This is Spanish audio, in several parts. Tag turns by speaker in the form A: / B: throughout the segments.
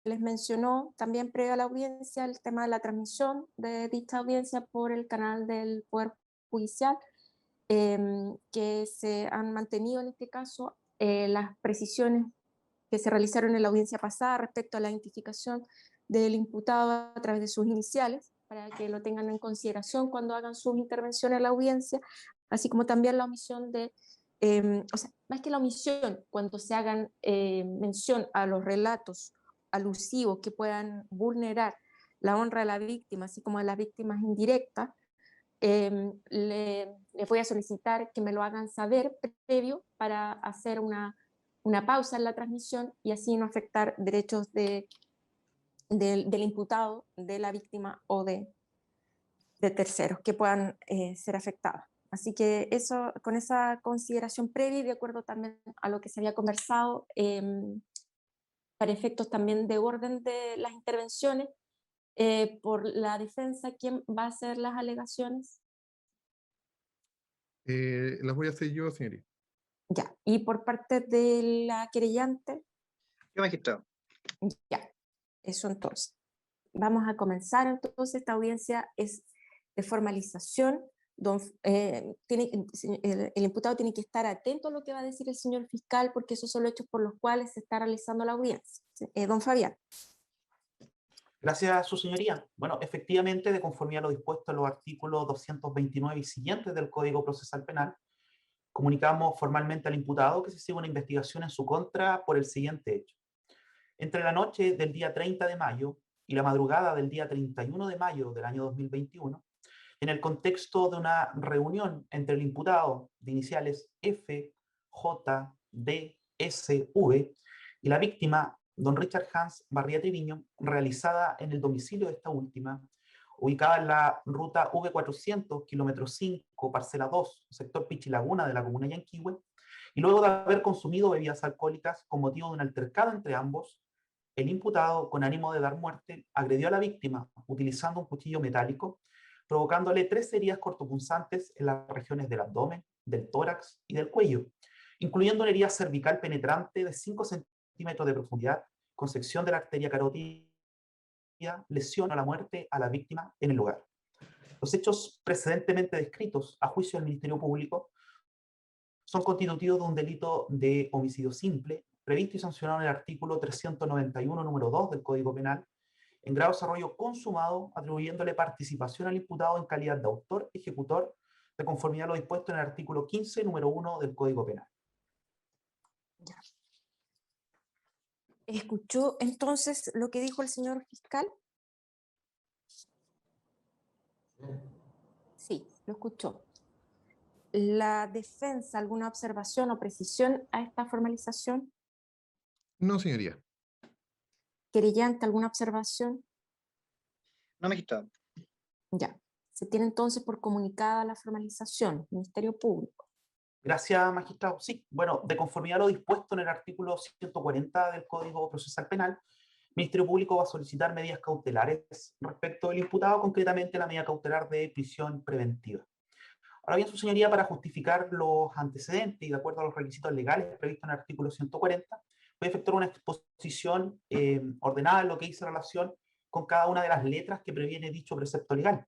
A: les mencionó también previo a la audiencia el tema de la transmisión de dicha audiencia por el canal del Poder Judicial, que se han mantenido en este caso las precisiones que se realizaron en la audiencia pasada respecto a la identificación del imputado a través de sus iniciales, para que lo tengan en consideración cuando hagan sus intervenciones en la audiencia, así como también la omisión de, o sea, más que la omisión, cuando se hagan mención a los relatos alusivos que puedan vulnerar la honra de la víctima, así como de las víctimas indirectas, les voy a solicitar que me lo hagan saber previo para hacer una pausa en la transmisión y así no afectar derechos del imputado, de la víctima o de terceros que puedan ser afectados. Así que eso, con esa consideración previa y de acuerdo también a lo que se había conversado, para efectos también de orden de las intervenciones, por la defensa, ¿quién va a hacer las alegaciones?
B: Las voy a hacer yo, señoría.
A: Ya, y por parte de la querellante,
C: Yo, magistrado.
A: ya, eso entonces. Vamos a comenzar entonces, esta audiencia es de formalización. El imputado tiene que estar atento a lo que va a decir el señor fiscal, porque esos son los hechos por los cuales se está realizando la audiencia. Don Fabián.
D: Gracias, su señoría. Bueno, efectivamente, de conformidad a lo dispuesto en los artículos 229 y siguientes del Código Procesal Penal, comunicamos formalmente al imputado que se sigue una investigación en su contra por el siguiente hecho. Entre la noche del día 30 de mayo y la madrugada del día 31 de mayo del año 2021, en el contexto de una reunión entre el imputado de iniciales F, J, D, S, V y la víctima, don Richard Hans Barría Triviño, realizada en el domicilio de esta última, ubicada en la ruta V400, kilómetro 5, parcela 2, sector Pichilaguna de la comuna de Yanquihue, y luego de haber consumido bebidas alcohólicas con motivo de un altercado entre ambos, el imputado, con ánimo de dar muerte, agredió a la víctima utilizando un cuchillo metálico, provocándole 3 heridas cortopunzantes en las regiones del abdomen, del tórax y del cuello, incluyendo una herida cervical penetrante de 5 centímetros de profundidad, con sección de la arteria carótida, lesión a la muerte a la víctima en el lugar. Los hechos precedentemente descritos, a juicio del Ministerio Público, son constitutivos de un delito de homicidio simple, previsto y sancionado en el artículo 391, número 2 del Código Penal, en grado de desarrollo consumado, atribuyéndole participación al imputado en calidad de autor ejecutor, de conformidad a lo dispuesto en el artículo 15, número 1 del Código Penal.
A: Ya. ¿Escuchó entonces lo que dijo el señor fiscal? Sí, lo escuchó. ¿La defensa, alguna observación o precisión a esta formalización?
B: No, señoría.
A: ¿Querellante, alguna observación?
C: No, magistrado.
A: Ya. Se tiene entonces por comunicada la formalización, Ministerio Público.
D: Gracias, magistrado. Sí, bueno, de conformidad a lo dispuesto en el artículo 140 del Código Procesal Penal, el Ministerio Público va a solicitar medidas cautelares respecto del imputado, concretamente la medida cautelar de prisión preventiva. Ahora bien, su señoría, para justificar los antecedentes y de acuerdo a los requisitos legales previstos en el artículo 140, voy a efectuar una exposición ordenada en lo que hice relación con cada una de las letras que previene dicho precepto legal.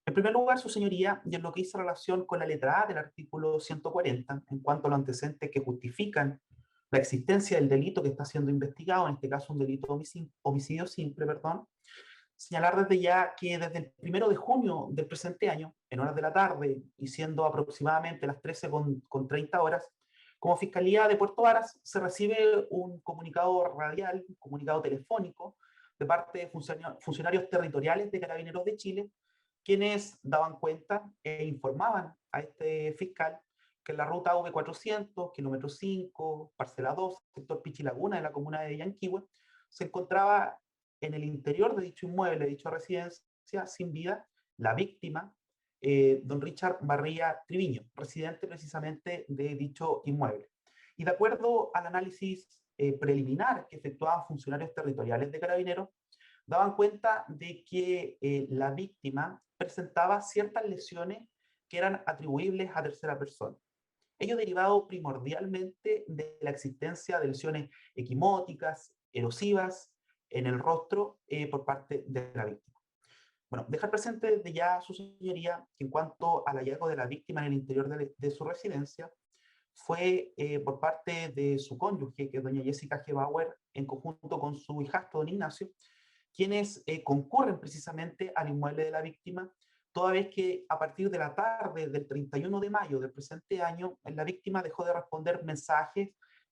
D: En primer lugar, su señoría, y en lo que hice relación con la letra A del artículo 140, en cuanto a los antecedentes que justifican la existencia del delito que está siendo investigado, en este caso un delito de homicidio simple, perdón, señalar desde ya que desde el 1 de junio del presente año, en horas de la tarde y siendo aproximadamente las 13:30 horas, como Fiscalía de Puerto Varas se recibe un comunicado radial, un comunicado telefónico de parte de funcionarios territoriales de Carabineros de Chile, quienes daban cuenta e informaban a este fiscal que en la ruta V400, kilómetro 5, parcela 2, sector Pichilaguna de la comuna de Yanquihue, se encontraba en el interior de dicho inmueble, de dicha residencia, sin vida, la víctima, don Richard Barría Triviño, residente precisamente de dicho inmueble. Y de acuerdo al análisis preliminar que efectuaban funcionarios territoriales de Carabineros, daban cuenta de que la víctima presentaba ciertas lesiones que eran atribuibles a tercera persona. Ello derivado primordialmente de la existencia de lesiones equimóticas, erosivas, en el rostro por parte de la víctima. Bueno, dejar presente desde ya, su señoría, que en cuanto al hallazgo de la víctima en el interior de su residencia, fue por parte de su cónyuge, que es doña Jessica G. Bauer, en conjunto con su hijastro, don Ignacio, quienes concurren precisamente al inmueble de la víctima, toda vez que a partir de la tarde del 31 de mayo del presente año, la víctima dejó de responder mensajes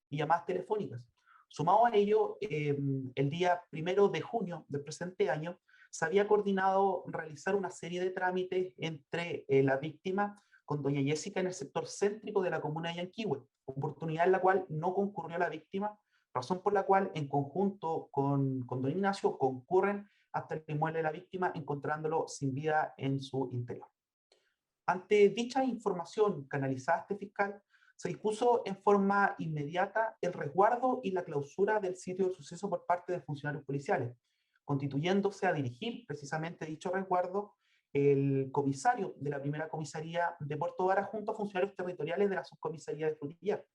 D: y llamadas telefónicas. Sumado a ello, el día 1 de junio del presente año, se había coordinado realizar una serie de trámites entre la víctima con doña Jessica en el sector céntrico de la comuna de Yanquihue, oportunidad en la cual no concurrió la víctima, razón por la cual en conjunto con don Ignacio concurren hasta el inmueble de la víctima, encontrándolo sin vida en su interior. Ante dicha información canalizada a este fiscal, se dispuso en forma inmediata el resguardo y la clausura del sitio del suceso por parte de funcionarios policiales, constituyéndose a dirigir precisamente dicho resguardo el comisario de la primera comisaría de Puerto Vara junto a funcionarios territoriales de la subcomisaría de Frutillar,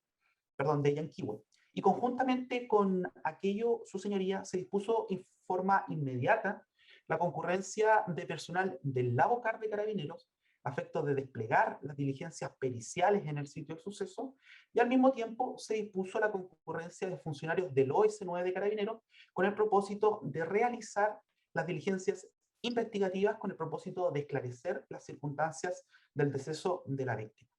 D: de Yanquihue. Y conjuntamente con aquello, su señoría, se dispuso en forma inmediata la concurrencia de personal del Lavocar de Carabineros a efectos de desplegar las diligencias periciales en el sitio del suceso, y al mismo tiempo se dispuso la concurrencia de funcionarios del OS9 de Carabineros con el propósito de realizar las diligencias investigativas con el propósito de esclarecer las circunstancias del deceso de la víctima.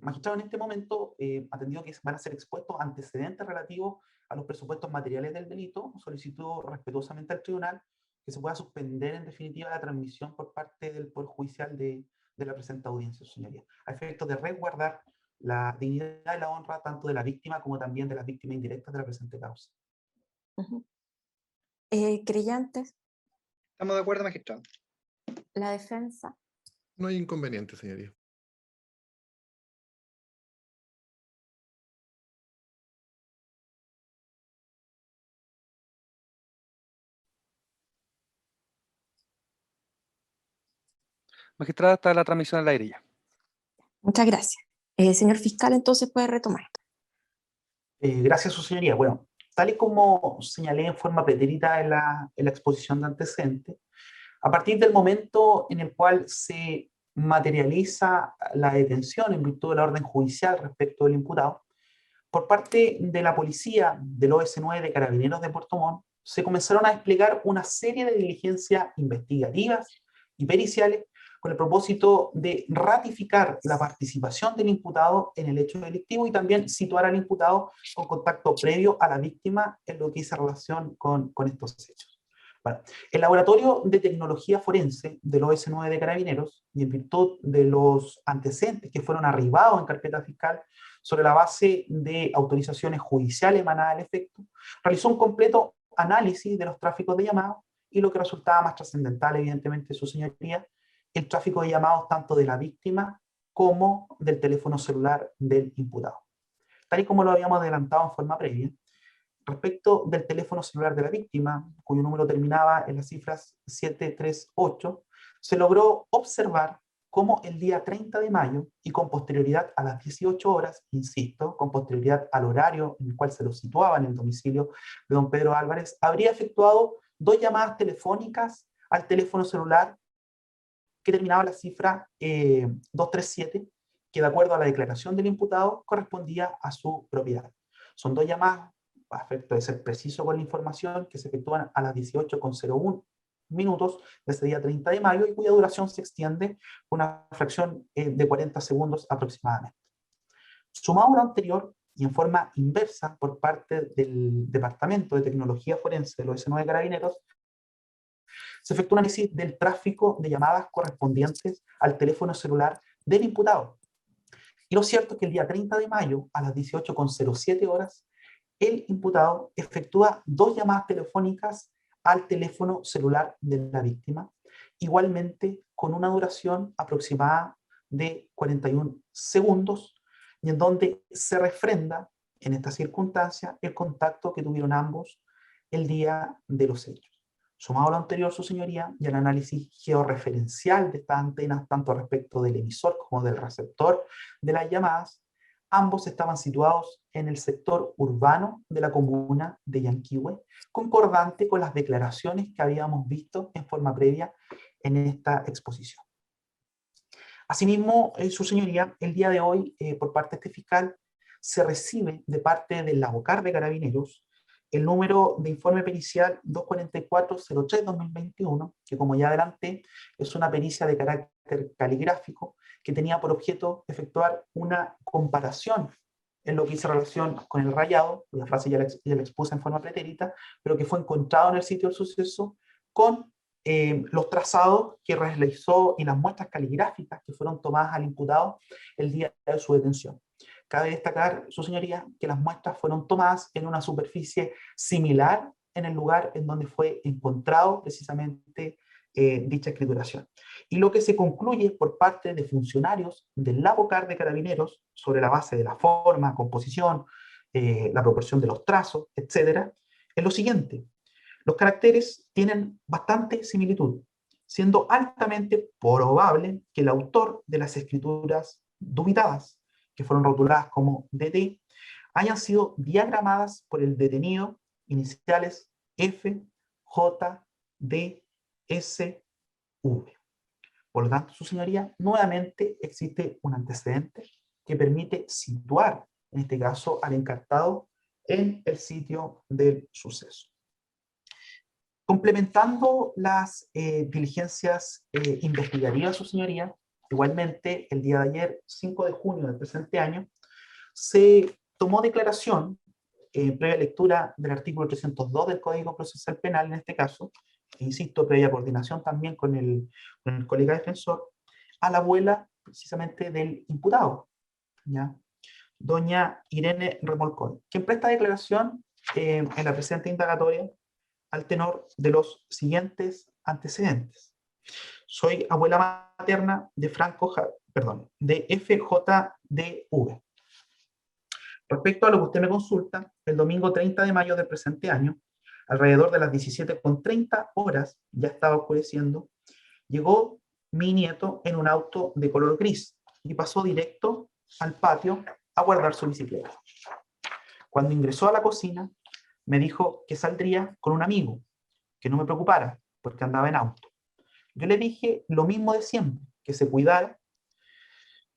D: Magistrado, en este momento, atendido que van a ser expuestos antecedentes relativos a los presupuestos materiales del delito, solicito respetuosamente al tribunal que se pueda suspender en definitiva la transmisión por parte del Poder Judicial de la presente audiencia, su señoría, a efectos de resguardar la dignidad y la honra tanto de la víctima como también de las víctimas indirectas de la presente causa.
A: Creyentes,
C: Estamos de acuerdo, magistrado.
A: la defensa,
B: No hay inconveniente, señoría.
E: Magistrada, está la transmisión al aire ya.
A: muchas gracias. Señor fiscal, entonces puede retomar.
D: Gracias, su señoría. Bueno, tal y como señalé en forma pretérita en la exposición de antecedentes, a partir del momento en el cual se materializa la detención en virtud de la orden judicial respecto del imputado, por parte de la policía del OS9 de Carabineros de Puerto Montt, se comenzaron a desplegar una serie de diligencias investigativas y periciales con el propósito de ratificar la participación del imputado en el hecho delictivo y también situar al imputado con contacto previo a la víctima en lo que hizo relación con estos hechos. Bueno, el Laboratorio de Tecnología Forense del OS9 de Carabineros, y en virtud de los antecedentes que fueron arribados en carpeta fiscal sobre la base de autorizaciones judiciales emanadas al efecto, realizó un completo análisis de los tráficos de llamados y lo que resultaba más trascendental, evidentemente, su señoría, el tráfico de llamados tanto de la víctima como del teléfono celular del imputado. Tal y como lo habíamos adelantado en forma previa, respecto del teléfono celular de la víctima, cuyo número terminaba en las cifras 738, se logró observar cómo el día 30 de mayo y con posterioridad a las 18 horas, insisto, con posterioridad al horario en el cual se lo situaba en el domicilio de don Pedro Álvarez, habría efectuado 2 llamadas telefónicas al teléfono celular que terminaba la cifra 237, que de acuerdo a la declaración del imputado correspondía a su propiedad. Son 2 llamadas, a efecto de ser preciso con la información, que se efectúan a las 18:01 minutos de ese día 30 de mayo y cuya duración se extiende una fracción de 40 segundos aproximadamente. Sumado a lo anterior y en forma inversa por parte del Departamento de Tecnología Forense del OS9 de Carabineros, se efectúa un análisis del tráfico de llamadas correspondientes al teléfono celular del imputado. Y lo cierto es que el día 30 de mayo, a las 18:07 horas, el imputado efectúa 2 llamadas telefónicas al teléfono celular de la víctima, igualmente con una duración aproximada de 41 segundos, y en donde se refrenda en esta circunstancia el contacto que tuvieron ambos el día de los hechos. Sumado a lo anterior, su señoría, y al análisis georreferencial de estas antenas, tanto respecto del emisor como del receptor de las llamadas, Ambos estaban situados en el sector urbano de la comuna de Yanquihue, concordante con las declaraciones que habíamos visto en forma previa en esta exposición. Asimismo, su señoría, el día de hoy, por parte de este fiscal, se recibe de parte del ABOCAR de Carabineros el número de informe pericial 244-03-2021, que como ya adelanté, es una pericia de carácter caligráfico que tenía por objeto efectuar una comparación en lo que hizo relación con el rayado, la frase ya la expuse en forma pretérita, pero que fue encontrado en el sitio del suceso con los trazados que realizó y las muestras caligráficas que fueron tomadas al imputado el día de su detención. Cabe destacar, su señoría, que las muestras fueron tomadas en una superficie similar en el lugar en donde fue encontrado precisamente dicha escrituración. Y lo que se concluye por parte de funcionarios del ABOCAR de Carabineros, sobre la base de la forma, composición, la proporción de los trazos, etc., es lo siguiente. Los caracteres tienen bastante similitud, siendo altamente probable que el autor de las escrituras dubitadas, que fueron rotuladas como DT, hayan sido diagramadas por el detenido, iniciales F, J, D, S, V. Por lo tanto, su señoría, nuevamente existe un antecedente que permite situar, en este caso, al encartado en el sitio del suceso. Complementando las diligencias investigativas, su señoría, igualmente el día de ayer, 5 de junio del presente año, se tomó declaración, previa lectura del artículo 302 del Código Procesal Penal, en este caso, e insisto, previa coordinación también con el colega defensor, a la abuela precisamente del imputado, ¿ya? Doña Irene Remolcón, quien presta declaración en la presente indagatoria al tenor de los siguientes antecedentes. Soy abuela materna de de FJDV. Respecto a lo que usted me consulta, el domingo 30 de mayo del presente año, alrededor de las 17:30 horas, ya estaba oscureciendo, llegó mi nieto en un auto de color gris y pasó directo al patio a guardar su bicicleta. Cuando ingresó a la cocina, me dijo que saldría con un amigo, que no me preocupara, porque andaba en auto. Yo le dije lo mismo de siempre, que se cuidara,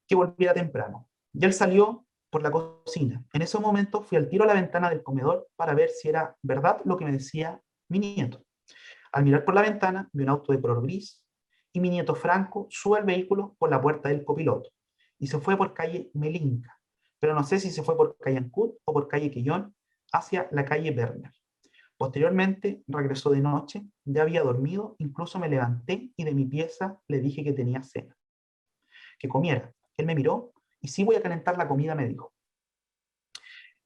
D: que volviera temprano. Y él salió por la cocina. En ese momento fui al tiro a la ventana del comedor para ver si era verdad lo que me decía mi nieto. Al mirar por la ventana, vi un auto de color gris y mi nieto Franco sube al vehículo por la puerta del copiloto y se fue por calle Melinca, pero no sé si se fue por calle Ancud o por calle Quillón hacia la calle Berner. Posteriormente regresó de noche, ya había dormido, incluso me levanté y de mi pieza le dije que tenía cena, que comiera. Él me miró y sí, voy a calentar la comida, me dijo.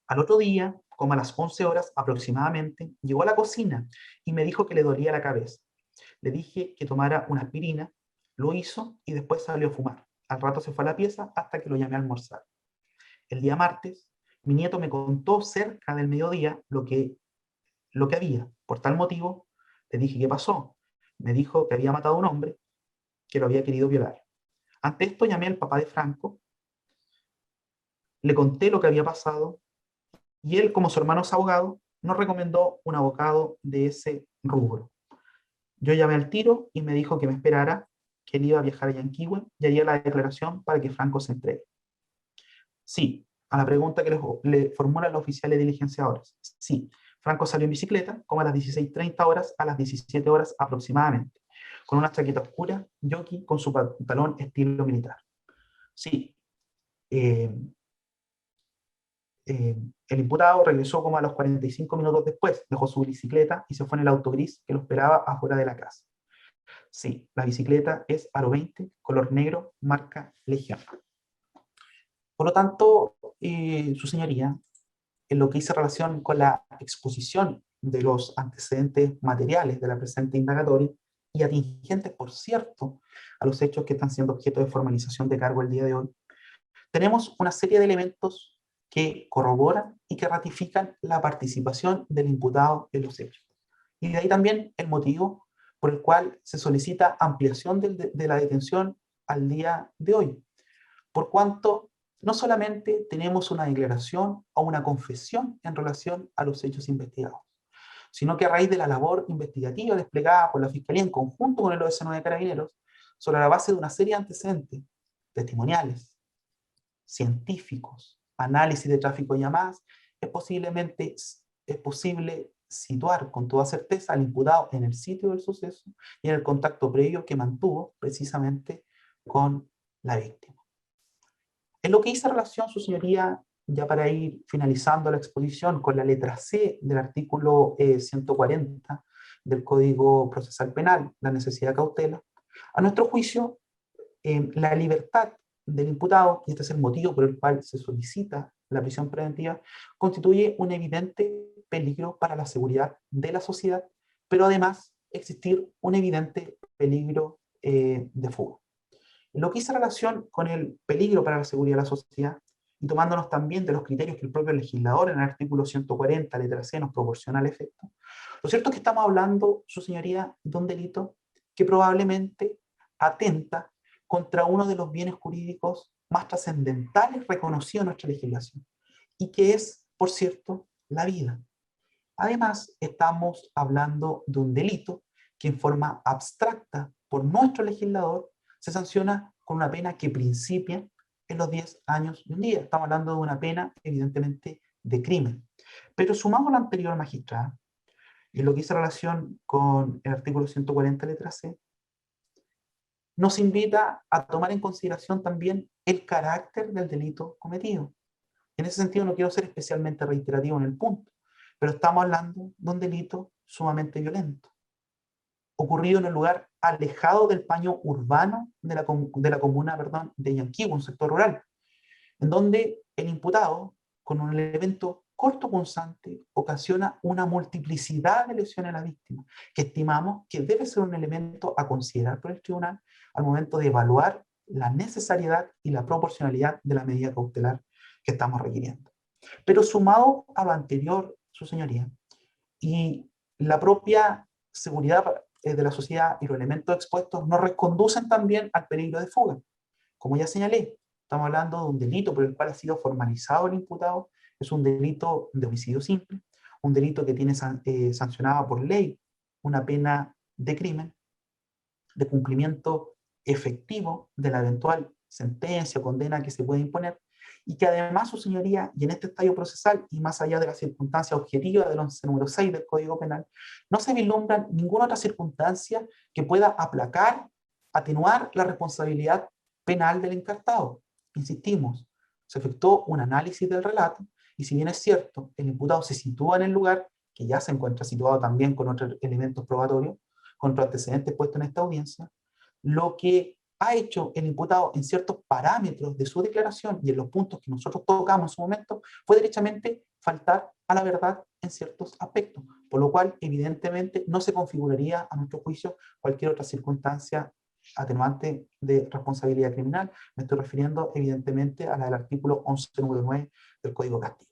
D: Al otro día, como a las 11 horas aproximadamente, llegó a la cocina y me dijo que le dolía la cabeza. Le dije que tomara una aspirina, lo hizo y después salió a fumar. Al rato se fue a la pieza hasta que lo llamé a almorzar. El día martes, mi nieto me contó cerca del mediodía lo que había. Por tal motivo, le dije, ¿qué pasó? Me dijo que había matado a un hombre que lo había querido violar. Ante esto llamé al papá de Franco, le conté lo que había pasado y él, como su hermano es abogado, nos recomendó un abogado de ese rubro. Yo llamé al tiro y me dijo que me esperara, que él iba a viajar a Yanquihue y haría la declaración para que Franco se entregue. Sí, a la pregunta que le formulan los oficiales diligenciadores. Sí, Franco salió en bicicleta como a las 16:30 horas a las 17 horas aproximadamente, con una chaqueta oscura, jockey, con su pantalón estilo militar. Sí, el imputado regresó como a los 45 minutos después, dejó su bicicleta y se fue en el auto gris que lo esperaba afuera de la casa. Sí, la bicicleta es Aro 20, color negro, marca Legión. Por lo tanto, su señoría, en lo que hizo relación con la exposición de los antecedentes materiales de la presente indagatoria y atingentes, por cierto, a los hechos que están siendo objeto de formalización de cargo el día de hoy, tenemos una serie de elementos que corroboran y que ratifican la participación del imputado en los hechos. Y de ahí también el motivo por el cual se solicita ampliación de la detención al día de hoy, por cuanto no solamente tenemos una declaración o una confesión en relación a los hechos investigados, sino que a raíz de la labor investigativa desplegada por la Fiscalía en conjunto con el OS9 de Carabineros, sobre la base de una serie de antecedentes testimoniales, científicos, análisis de tráfico de llamadas, es posible situar con toda certeza al imputado en el sitio del suceso y en el contacto previo que mantuvo precisamente con la víctima. En lo que hice relación, su señoría, ya para ir finalizando la exposición, con la letra C del artículo 140 del Código Procesal Penal, la necesidad de cautela, a nuestro juicio, la libertad del imputado, y este es el motivo por el cual se solicita la prisión preventiva, constituye un evidente peligro para la seguridad de la sociedad, pero además existir un evidente peligro de fuga. Lo que hice relación con el peligro para la seguridad de la sociedad, y tomándonos también de los criterios que el propio legislador en el artículo 140, letra C, nos proporciona al efecto, lo cierto es que estamos hablando, su señoría, de un delito que probablemente atenta contra uno de los bienes jurídicos más trascendentales reconocidos en nuestra legislación, y que es, por cierto, la vida. Además, estamos hablando de un delito que en forma abstracta por nuestro legislador se sanciona con una pena que principia en los 10 años y un día. Estamos hablando de una pena, evidentemente, de crimen. Pero sumado a lo anterior, magistrada, y lo que hice relación con el artículo 140, letra C, nos invita a tomar en consideración también el carácter del delito cometido. En ese sentido, no quiero ser especialmente reiterativo en el punto, pero estamos hablando de un delito sumamente violento, ocurrido en un lugar alejado del paño urbano de la comuna de Yanquihue, un sector rural, en donde el imputado, con un elemento corto punzante, ocasiona una multiplicidad de lesiones a la víctima, que estimamos que debe ser un elemento a considerar por el tribunal al momento de evaluar la necesariedad y la proporcionalidad de la medida cautelar que estamos requiriendo. Pero sumado a lo anterior, su señoría, y la propia seguridad de la sociedad y los elementos expuestos nos reconducen también al peligro de fuga. Como ya señalé, estamos hablando de un delito por el cual ha sido formalizado el imputado, es un delito de homicidio simple, un delito que tiene sancionada por ley una pena de crimen, de cumplimiento efectivo de la eventual sentencia o condena que se puede imponer, y que además, su señoría, y en este estadio procesal, y más allá de la circunstancia objetiva del 11 número 6 del Código Penal, no se vislumbra ninguna otra circunstancia que pueda aplacar, atenuar la responsabilidad penal del encartado. Insistimos, se efectuó un análisis del relato, y si bien es cierto, el imputado se sitúa en el lugar, que ya se encuentra situado también con otros elementos probatorios, con otros antecedentes puestos en esta audiencia, lo que ha hecho el imputado en ciertos parámetros de su declaración y en los puntos que nosotros tocamos en su momento, fue derechamente faltar a la verdad en ciertos aspectos, por lo cual evidentemente no se configuraría a nuestro juicio cualquier otra circunstancia atenuante de responsabilidad criminal. Me estoy refiriendo evidentemente a la del artículo 11 número 9 del Código Castigo.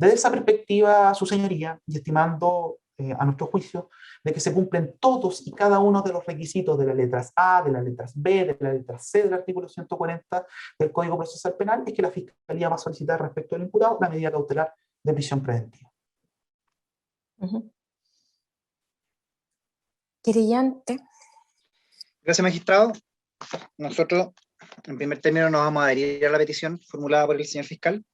D: Desde esa perspectiva, su señoría, y estimando a nuestro juicio, de que se cumplen todos y cada uno de los requisitos de las letras A, de las letras B, de la letra C del artículo 140 del Código Procesal Penal, es que la Fiscalía va a solicitar respecto al imputado la medida cautelar de prisión preventiva.
A: Querellante.
C: Gracias, magistrado. Nosotros, en primer término, nos vamos a adherir a la petición formulada por el señor fiscal,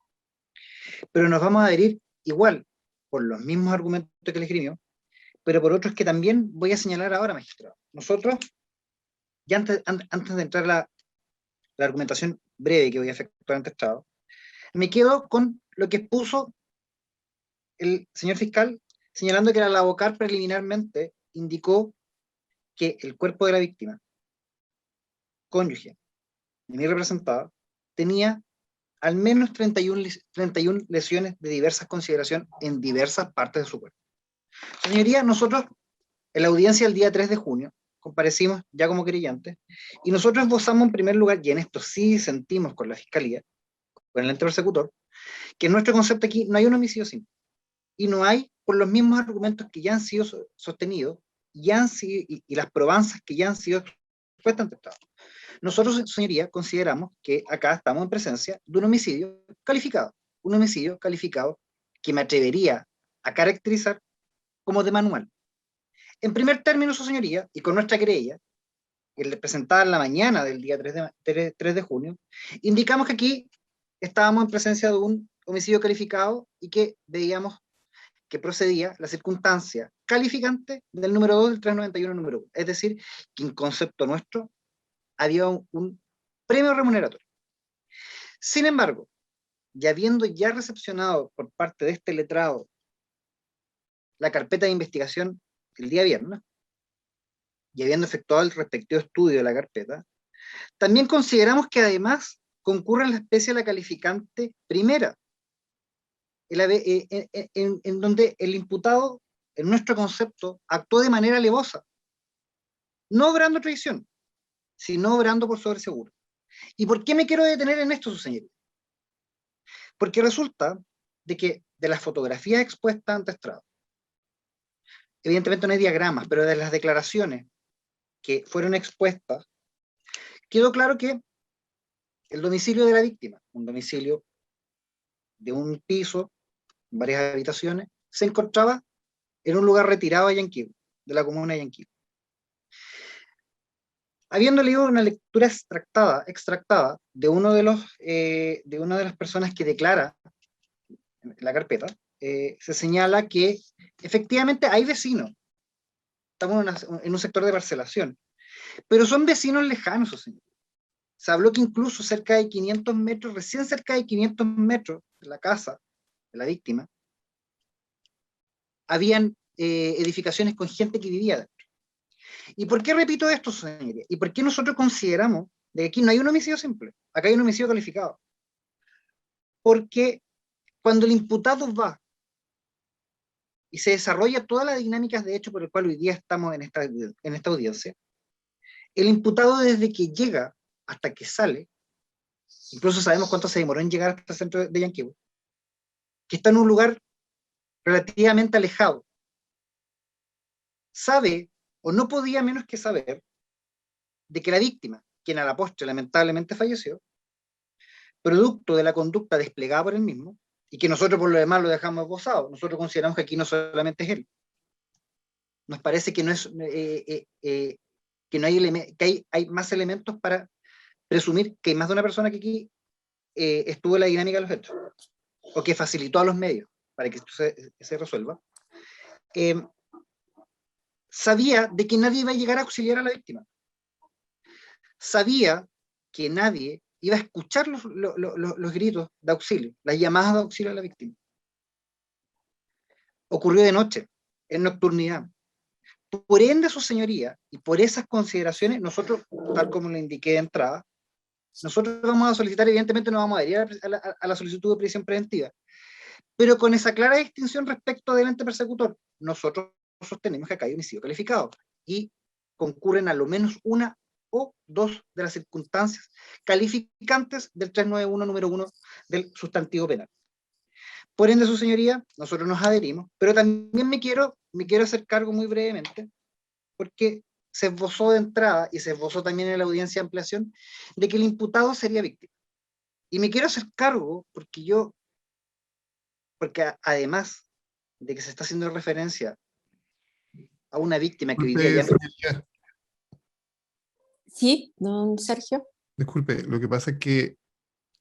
C: pero nos vamos a adherir igual por los mismos argumentos que le esgrimió, pero por otros que también voy a señalar ahora, magistrado. Nosotros, ya antes de entrar a la argumentación breve que voy a efectuar ante Estado, me quedo con lo que expuso el señor fiscal, señalando que la abocar preliminarmente indicó que el cuerpo de la víctima, cónyuge, de mi representada, tenía al menos 31 lesiones de diversas consideraciones en diversas partes de su cuerpo. Señoría, nosotros en la audiencia del día 3 de junio comparecimos ya como querellantes y nosotros esbozamos en primer lugar, y en esto sí sentimos con la Fiscalía, con el ente persecutor, que en nuestro concepto aquí no hay un homicidio simple y no hay, por los mismos argumentos que ya han sido sostenidos y las probanzas que ya han sido expuestas ante el Estado. Nosotros, señoría, consideramos que acá estamos en presencia de un homicidio calificado que me atrevería a caracterizar como de manual. En primer término, su señoría, y con nuestra querella, que le presentada en la mañana del día 3 de junio, indicamos que aquí estábamos en presencia de un homicidio calificado y que veíamos que procedía la circunstancia calificante del número 2 del 391 número 1. Es decir, que en concepto nuestro había un premio remuneratorio. Sin embargo, y habiendo ya recepcionado por parte de este letrado la carpeta de investigación el día viernes, y habiendo efectuado el respectivo estudio de la carpeta, también consideramos que además concurre en la especie de la calificante primera, en donde el imputado, en nuestro concepto, actuó de manera alevosa, no obrando traición, sino obrando por sobreseguro. ¿Y por qué me quiero detener en esto, su señoría? Porque resulta de que de las fotografías expuestas ante estrado, evidentemente no hay diagramas, pero de las declaraciones que fueron expuestas, quedó claro que el domicilio de la víctima, un domicilio de un piso, varias habitaciones, se encontraba en un lugar retirado de Yanquihue, de la comuna de Yanquihue. Habiendo leído una lectura extractada de de una de las personas que declara en la carpeta, se señala que efectivamente hay vecinos. Estamos en un sector de parcelación, pero son vecinos lejanos, señor. Se habló que incluso cerca de 500 metros, recién cerca de 500 metros de la casa de la víctima, habían edificaciones con gente que vivía dentro. ¿Y por qué repito esto, señoría? ¿Y por qué nosotros consideramos de que aquí no hay un homicidio simple? Acá hay un homicidio calificado. Porque cuando el imputado va y se desarrolla todas las dinámicas de hecho por el cual hoy día estamos en esta audiencia, el imputado desde que llega hasta que sale, incluso sabemos cuánto se demoró en llegar hasta el centro de Yanquihue, que está en un lugar relativamente alejado, sabe, o no podía menos que saber, de que la víctima, quien a la postre lamentablemente falleció, producto de la conducta desplegada por él mismo, y que nosotros por lo demás lo dejamos esbozado, nosotros consideramos que aquí no solamente es él. Nos parece que no es que no hay, que hay más elementos para presumir que hay más de una persona que aquí estuvo en la dinámica de los hechos, o que facilitó a los medios para que esto se resuelva. Sabía de que nadie iba a llegar a auxiliar a la víctima. Sabía que nadie iba a escuchar los gritos de auxilio, las llamadas de auxilio a la víctima. Ocurrió de noche, en nocturnidad. Por ende, su señoría, y por esas consideraciones, nosotros, tal como le indiqué de entrada, nosotros vamos a solicitar, evidentemente no vamos a adherir a la solicitud de prisión preventiva, pero con esa clara distinción respecto del ente persecutor. Nosotros sostenemos que acá hay homicidio calificado, y concurren a lo menos una o dos de las circunstancias calificantes del 391 número 1 del sustantivo penal. Por ende, su señoría, nosotros nos adherimos, pero también me quiero hacer cargo muy brevemente, porque se esbozó de entrada, y se esbozó también en la audiencia de ampliación, de que el imputado sería víctima. Y me quiero hacer cargo porque además de que se está haciendo referencia a una víctima que vivía allá.
B: Señoría,
A: Sí, don Sergio.
B: disculpe, lo que pasa es que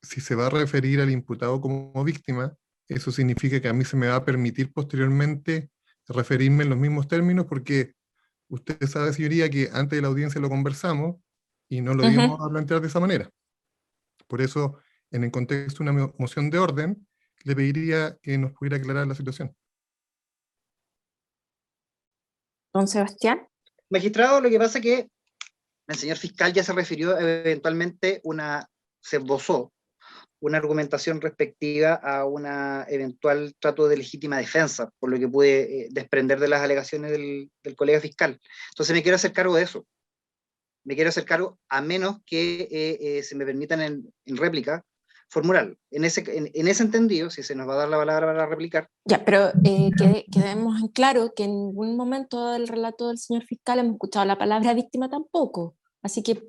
B: si se va a referir al imputado como víctima, eso significa que a mí se me va a permitir posteriormente referirme en los mismos términos, porque usted sabe, señoría, que antes de la audiencia lo conversamos y no lo íbamos a plantear de esa manera. Por eso, en el contexto de una moción de orden, le pediría que nos pudiera aclarar la situación.
A: Don Sebastián.
C: Magistrado, lo que pasa es que el señor fiscal ya se refirió eventualmente, se esbozó una argumentación respectiva a una eventual trato de legítima defensa, por lo que pude desprender de las alegaciones del colega fiscal. Entonces me quiero hacer cargo de eso. Me quiero hacer cargo, a menos que se me permitan en réplica formularlo. En ese entendido, si se nos va a dar la palabra para replicar.
A: Ya, pero quedemos en claro que en ningún momento del relato del señor fiscal hemos escuchado la palabra víctima tampoco. Así que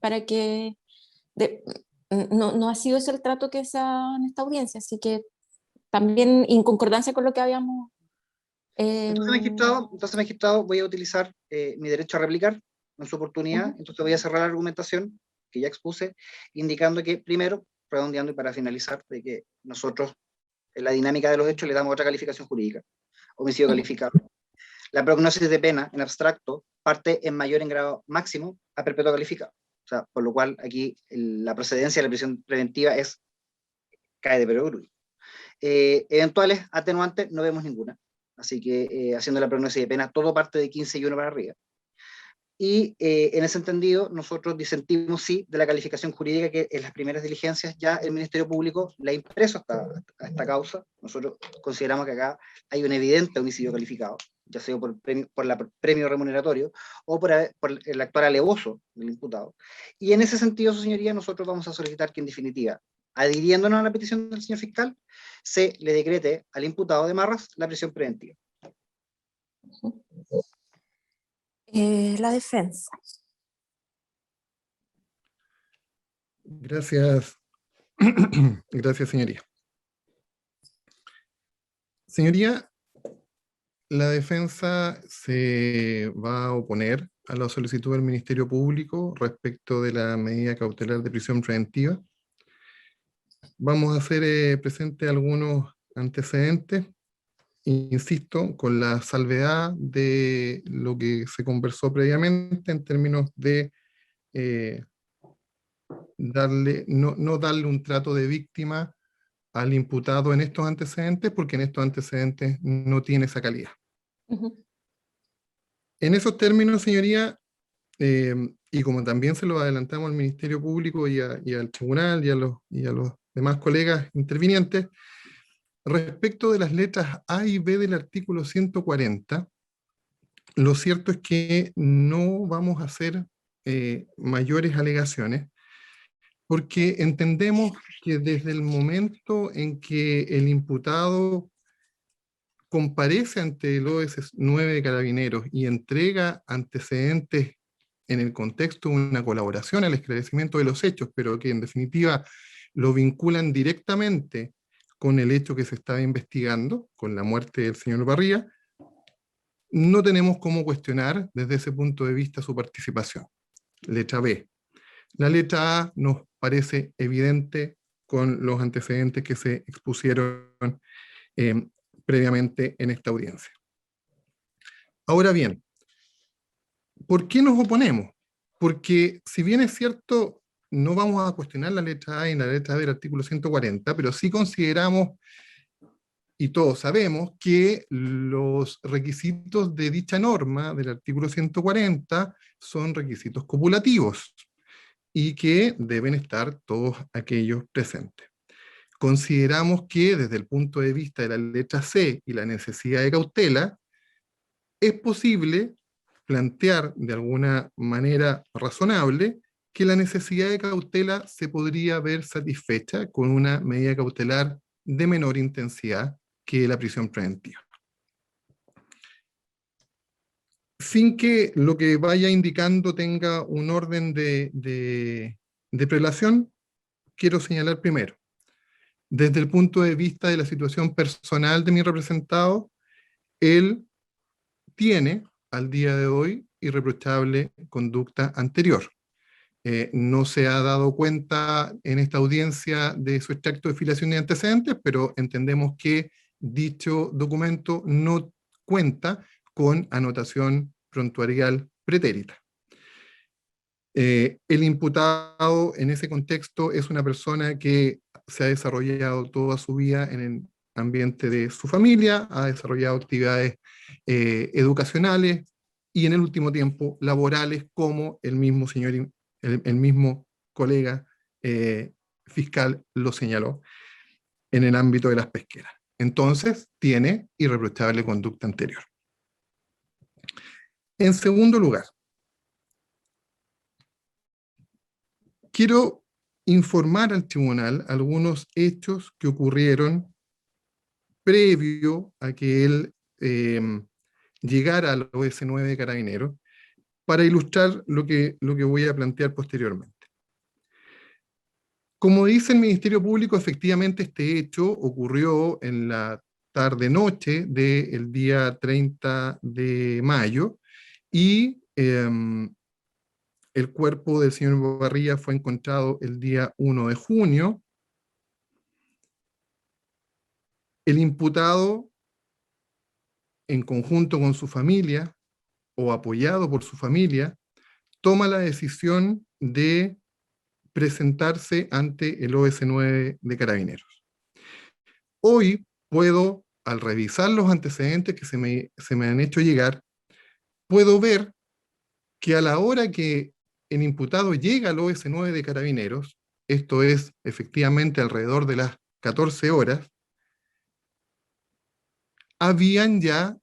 A: para que no ha sido ese el trato que se ha en esta audiencia, así que también en concordancia con lo que habíamos...
C: Entonces, magistrado, voy a utilizar mi derecho a replicar en su oportunidad. Entonces voy a cerrar la argumentación que ya expuse, indicando que, primero, redondeando y para finalizar, de que nosotros, en la dinámica de los hechos, le damos otra calificación jurídica, homicidio calificado. La prognosis de pena, en abstracto, parte en mayor en grado máximo a perpetuo calificado. O sea, por lo cual aquí la procedencia de la prisión preventiva cae de perogrullo. Eventuales atenuantes no vemos ninguna. Así que haciendo la prognosis de pena, todo parte de 15 y 1 para arriba. Y en ese entendido, nosotros disentimos sí de la calificación jurídica que en las primeras diligencias ya el Ministerio Público le ha impreso a esta causa. Nosotros consideramos que acá hay un evidente homicidio calificado, ya sea por el premio remuneratorio o por el actuar alevoso del imputado. Y en ese sentido, su señoría, nosotros vamos a solicitar que en definitiva, adhiriéndonos a la petición del señor fiscal, se le decrete al imputado de Marras la prisión preventiva.
A: La defensa.
B: Gracias. Gracias, señoría. Señoría, la defensa se va a oponer a la solicitud del Ministerio Público respecto de la medida cautelar de prisión preventiva. Vamos a hacer presente algunos antecedentes, insisto, con la salvedad de lo que se conversó previamente en términos de no darle un trato de víctima al imputado en estos antecedentes, porque en estos antecedentes no tiene esa calidad. En esos términos, señoría, y como también se lo adelantamos al Ministerio Público y al Tribunal y a los demás colegas intervinientes, respecto de las letras A y B del artículo 140, lo cierto es que no vamos a hacer mayores alegaciones, porque entendemos que desde el momento en que el imputado comparece ante el OS 9 de Carabineros y entrega antecedentes en el contexto de una colaboración al esclarecimiento de los hechos, pero que en definitiva lo vinculan directamente con el hecho que se estaba investigando, con la muerte del señor Barría, no tenemos cómo cuestionar desde ese punto de vista su participación. Letra B. La letra A nos parece evidente con los antecedentes que se expusieron previamente en esta audiencia. Ahora bien, ¿por qué nos oponemos? Porque si bien es cierto, no vamos a cuestionar la letra A y la letra B del artículo 140, pero sí consideramos, y todos sabemos, que los requisitos de dicha norma del artículo 140 son requisitos copulativos y que deben estar todos aquellos presentes. Consideramos que desde el punto de vista de la letra C y la necesidad de cautela, es posible plantear de alguna manera razonable que la necesidad de cautela se podría ver satisfecha con una medida cautelar de menor intensidad que la prisión preventiva. Sin que lo que vaya indicando tenga un orden de prelación, quiero señalar primero, desde el punto de vista de la situación personal de mi representado, él tiene al día de hoy irreprochable conducta anterior. No se ha dado cuenta en esta audiencia de su extracto de filiación y antecedentes, pero entendemos que dicho documento no cuenta con anotación prontuarial pretérita. El imputado en ese contexto es una persona que se ha desarrollado toda su vida en el ambiente de su familia, ha desarrollado actividades educacionales y en el último tiempo laborales, como el mismo señor, el mismo colega fiscal lo señaló en el ámbito de las pesqueras. Entonces, tiene irreprochable conducta anterior. En segundo lugar, quiero informar al tribunal algunos hechos que ocurrieron previo a que él llegara al OS 9 de Carabineros, para ilustrar lo que voy a plantear posteriormente. Como dice el Ministerio Público, efectivamente este hecho ocurrió en la tarde-noche del día 30 de mayo y el cuerpo del señor Barría fue encontrado el día 1 de junio. El imputado, en conjunto con su familia o apoyado por su familia, toma la decisión de presentarse ante el OS9 de Carabineros. Hoy puedo, al revisar los antecedentes que se me han hecho llegar, puedo ver que a la hora que el imputado llega al OS9 de Carabineros, esto es efectivamente alrededor de las 14 horas, habían ya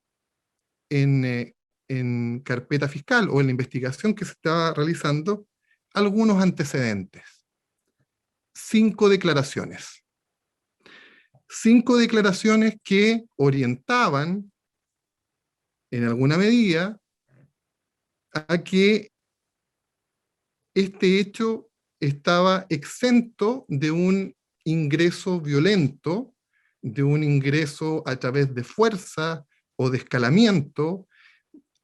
B: en carpeta fiscal o en la investigación que se estaba realizando algunos antecedentes. 5 declaraciones. 5 declaraciones que orientaban en alguna medida a que este hecho estaba exento de un ingreso violento, de un ingreso a través de fuerza o de escalamiento.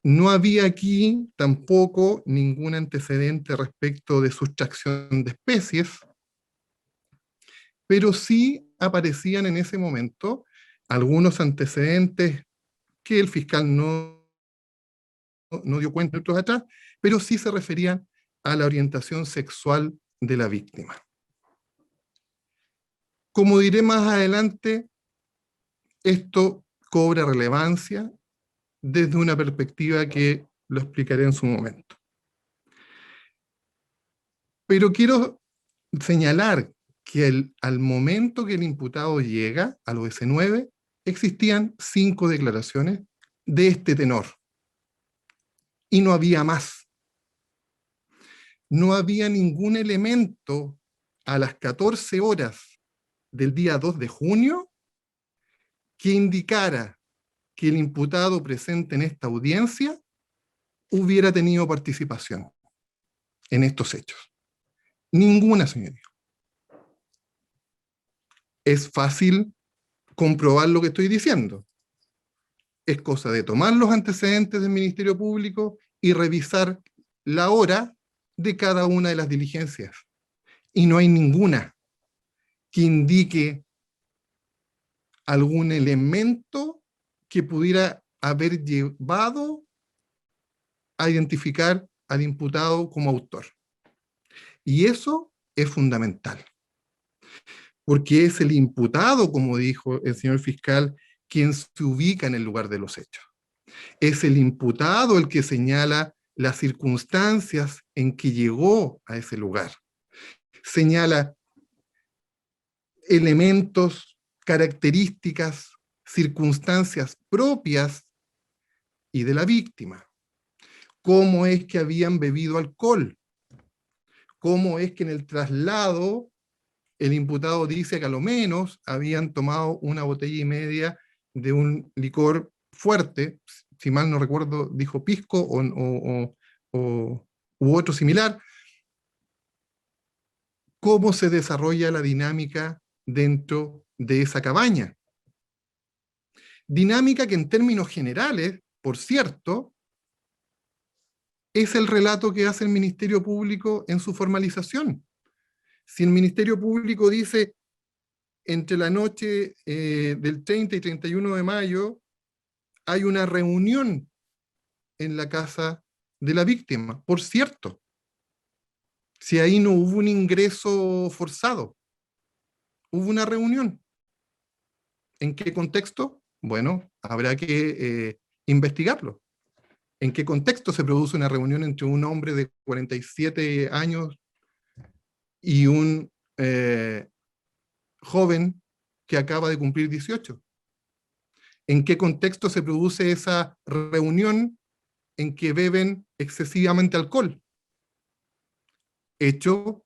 B: No había aquí tampoco ningún antecedente respecto de sustracción de especies, pero sí aparecían en ese momento algunos antecedentes que el fiscal no dio cuenta minutos atrás, pero sí se referían a la orientación sexual de la víctima. Como diré más adelante, esto cobra relevancia desde una perspectiva que lo explicaré en su momento. Pero quiero señalar que al momento que el imputado llega al OS9, existían 5 declaraciones de este tenor. Y no había más. No había ningún elemento a las 14 horas del día 2 de junio que indicara que el imputado presente en esta audiencia hubiera tenido participación en estos hechos. Ninguna, señoría. Es fácil comprobar lo que estoy diciendo. Es cosa de tomar los antecedentes del Ministerio Público y revisar la hora de cada una de las diligencias. Y no hay ninguna que indique algún elemento que pudiera haber llevado a identificar al imputado como autor. Y eso es fundamental, porque es el imputado, como dijo el señor fiscal, quien se ubica en el lugar de los hechos. Es el imputado el que señala las circunstancias en que llegó a ese lugar. Señala elementos, características, circunstancias propias y de la víctima. Cómo es que habían bebido alcohol. Cómo es que en el traslado el imputado dice que a lo menos habían tomado 1,5 botellas de un licor fuerte, si mal no recuerdo, dijo pisco u otro similar. ¿Cómo se desarrolla la dinámica dentro de esa cabaña? Dinámica que en términos generales, por cierto, es el relato que hace el Ministerio Público en su formalización. Si el Ministerio Público dice entre la noche del 30 y 31 de mayo hay una reunión en la casa de la víctima, por cierto, si ahí no hubo un ingreso forzado, hubo una reunión. ¿En qué contexto? Bueno, habrá que investigarlo. ¿En qué contexto se produce una reunión entre un hombre de 47 años y un joven que acaba de cumplir 18? ¿En qué contexto se produce esa reunión en que beben excesivamente alcohol? Hecho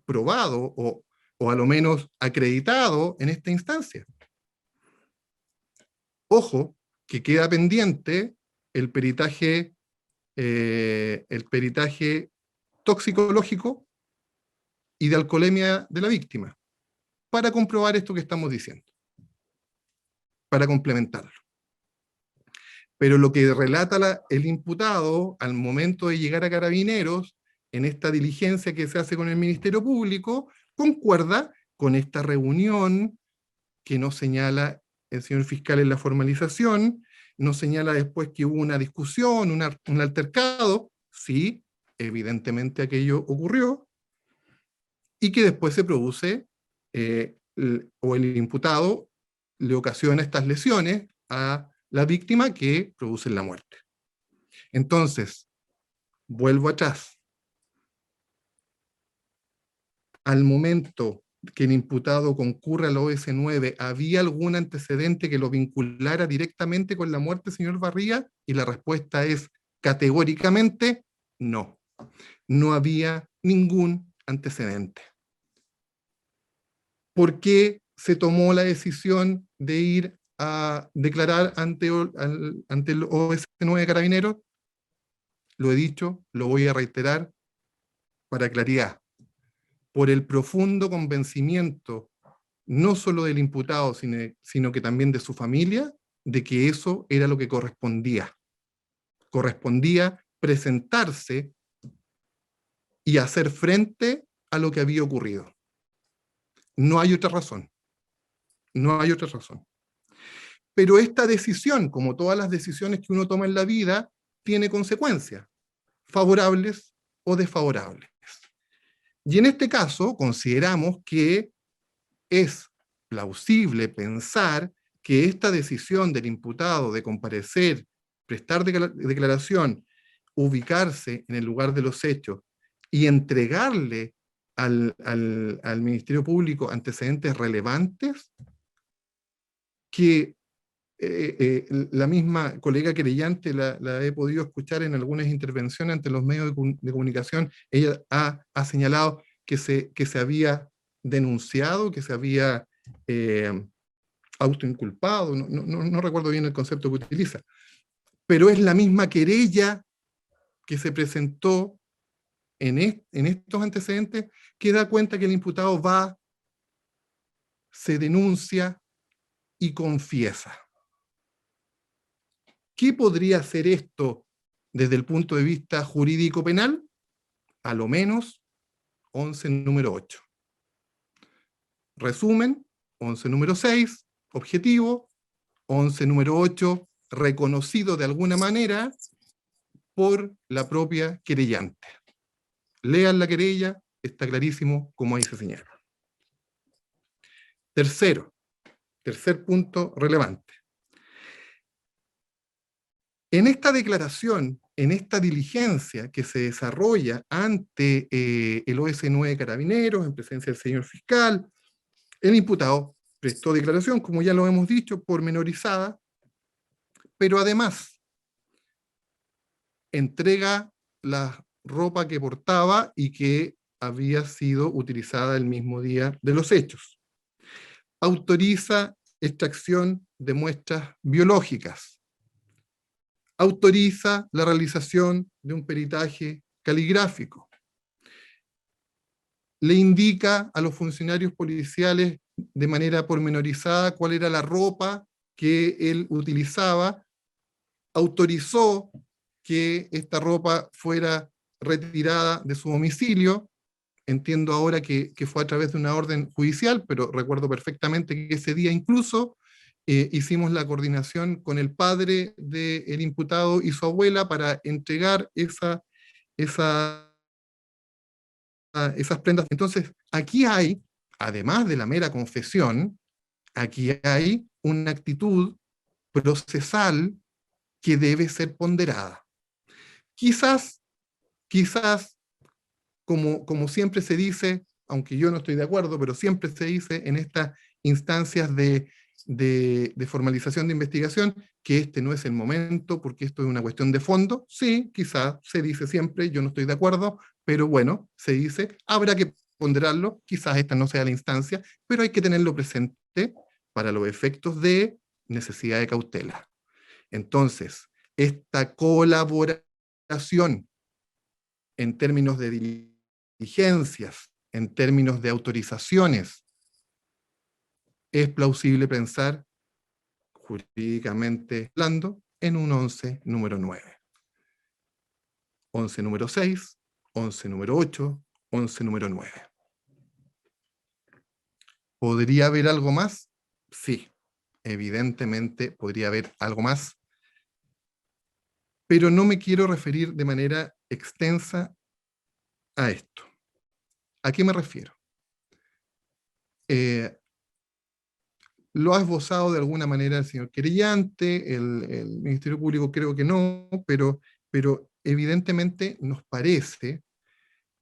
B: probado o a lo menos acreditado en esta instancia. Ojo, que queda pendiente el peritaje toxicológico y de alcoholemia de la víctima, para comprobar esto que estamos diciendo, para complementarlo. Pero lo que relata el imputado al momento de llegar a Carabineros, en esta diligencia que se hace con el Ministerio Público, concuerda con esta reunión que nos señala el señor fiscal en la formalización, nos señala después que hubo una discusión, un altercado, sí, evidentemente aquello ocurrió, y que después se produce, o el imputado le ocasiona estas lesiones a la víctima que producen la muerte. Entonces, vuelvo atrás. Al momento que el imputado concurre a la OS9, ¿había algún antecedente que lo vinculara directamente con la muerte del señor Barriga? Y la respuesta es categóricamente no. No había ningún antecedente. ¿Por qué se tomó la decisión de ir a declarar ante el OS9 de Carabineros? Lo he dicho, lo voy a reiterar para claridad. Por el profundo convencimiento, no solo del imputado, sino que también de su familia, de que eso era lo que correspondía. Correspondía presentarse y hacer frente a lo que había ocurrido. No hay otra razón. No hay otra razón. Pero esta decisión, como todas las decisiones que uno toma en la vida, tiene consecuencias, favorables o desfavorables. Y en este caso, consideramos que es plausible pensar que esta decisión del imputado de comparecer, prestar declaración, ubicarse en el lugar de los hechos y entregarle al Ministerio Público antecedentes relevantes que la misma colega querellante la he podido escuchar en algunas intervenciones ante los medios de comunicación. Ella ha señalado que se había denunciado, que se había autoinculpado, no recuerdo bien el concepto que utiliza, pero es la misma querella que se presentó en estos antecedentes que da cuenta que el imputado va, se denuncia y confiesa. ¿Qué podría hacer esto desde el punto de vista jurídico penal? A lo menos 11 número 8. Resumen, 11 número 6, objetivo, 11 número 8, reconocido de alguna manera por la propia querellante. Lean la querella, está clarísimo como ahí se señala. Tercer punto relevante. En esta declaración, en esta diligencia que se desarrolla ante el OS9 Carabineros, en presencia del señor fiscal, el imputado prestó declaración, como ya lo hemos dicho, pormenorizada, pero además entrega la ropa que portaba y que había sido utilizada el mismo día de los hechos. Autoriza extracción de muestras biológicas. Autoriza la realización de un peritaje caligráfico. Le indica a los funcionarios policiales de manera pormenorizada cuál era la ropa que él utilizaba. Autorizó que esta ropa fuera retirada de su domicilio. Entiendo ahora que fue a través de una orden judicial, pero recuerdo perfectamente que ese día incluso hicimos la coordinación con el padre del imputado y su abuela para entregar esas prendas. Entonces, aquí hay, además de la mera confesión, aquí hay una actitud procesal que debe ser ponderada. Quizás, como siempre se dice, aunque yo no estoy de acuerdo, pero siempre se dice en estas instancias de formalización de investigación, que este no es el momento, porque esto es una cuestión de fondo. Sí, quizás se dice siempre, yo no estoy de acuerdo, pero bueno, se dice, habrá que ponderarlo, quizás esta no sea la instancia, pero hay que tenerlo presente para los efectos de necesidad de cautela. Entonces, esta colaboración en términos de diligencias en términos de autorizaciones, es plausible pensar, jurídicamente hablando, en un 11 número 9. 11 número 6, 11 número 8, 11 número 9. ¿Podría haber algo más? Sí, evidentemente podría haber algo más, pero no me quiero referir de manera extensa a esto. ¿A qué me refiero? Lo ha esbozado de alguna manera el señor querellante, el Ministerio Público creo que no, pero evidentemente nos parece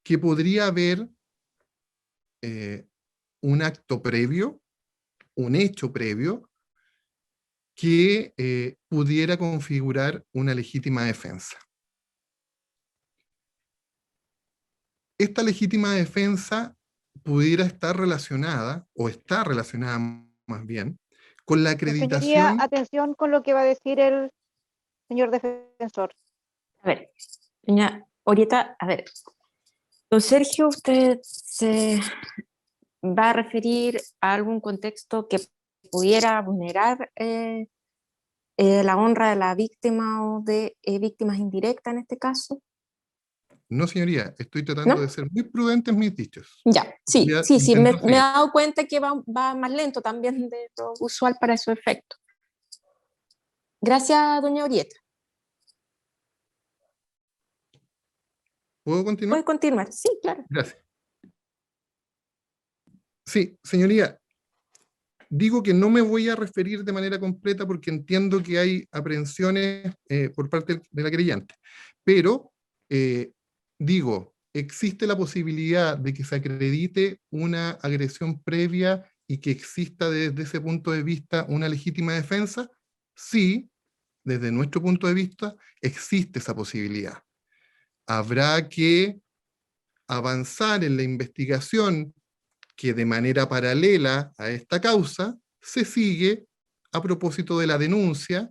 B: que podría haber un acto previo, un hecho previo, que pudiera configurar una legítima defensa. Esta legítima defensa pudiera estar relacionada, o está relacionada más bien, con la acreditación...
F: Señoría, atención con lo que va a decir el señor defensor.
A: A ver, doña Orieta, a ver, don Sergio, ¿usted se va a referir a algún contexto que pudiera vulnerar la honra de la víctima o de víctimas indirectas en este caso?
B: No, señoría, estoy tratando
A: ¿No?
B: de ser muy prudente en mis dichos.
A: Ya, sí,
B: Ya
A: sí,
B: intento
A: me he
B: seguir.
A: dado cuenta que va más lento también de lo usual para su efecto. Gracias, doña Orieta.
B: ¿Puedo continuar?
A: ¿Puede continuar? Sí, claro.
B: Gracias. Sí, señoría, digo que no me voy a referir de manera completa porque entiendo que hay aprehensiones por parte de la querellante, pero digo, existe la posibilidad de que se acredite una agresión previa y que exista desde ese punto de vista una legítima defensa. Sí, desde nuestro punto de vista existe esa posibilidad. Habrá que avanzar en la investigación que de manera paralela a esta causa se sigue a propósito de la denuncia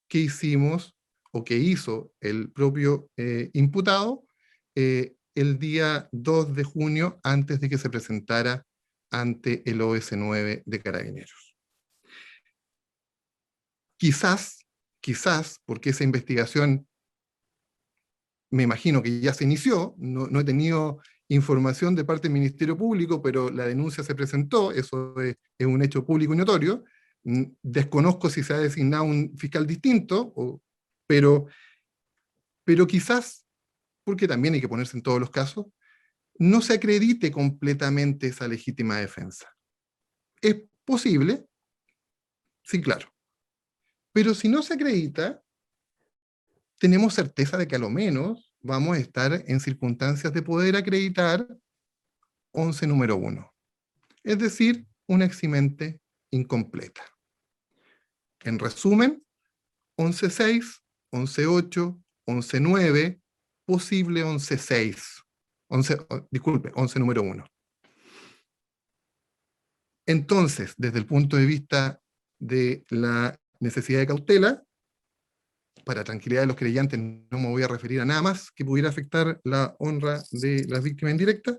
B: que hicimos o que hizo el propio imputado el día 2 de junio antes de que se presentara ante el OS9 de Carabineros. Quizás, porque esa investigación me imagino que ya se inició, no he tenido información de parte del Ministerio Público, pero la denuncia se presentó, eso es un hecho público y notorio. Desconozco si se ha designado un fiscal distinto, pero quizás, porque también hay que ponerse en todos los casos, no se acredite completamente esa legítima defensa. ¿Es posible? Sí, claro. Pero si no se acredita, tenemos certeza de que a lo menos vamos a estar en circunstancias de poder acreditar 11 número 1. Es decir, una eximente incompleta. En resumen, 11.6, 11.8, 11.9, posible 11.6. Disculpe, 11 número 1. Entonces, desde el punto de vista de la necesidad de cautela, para tranquilidad de los creyentes no me voy a referir a nada más que pudiera afectar la honra de las víctimas indirectas.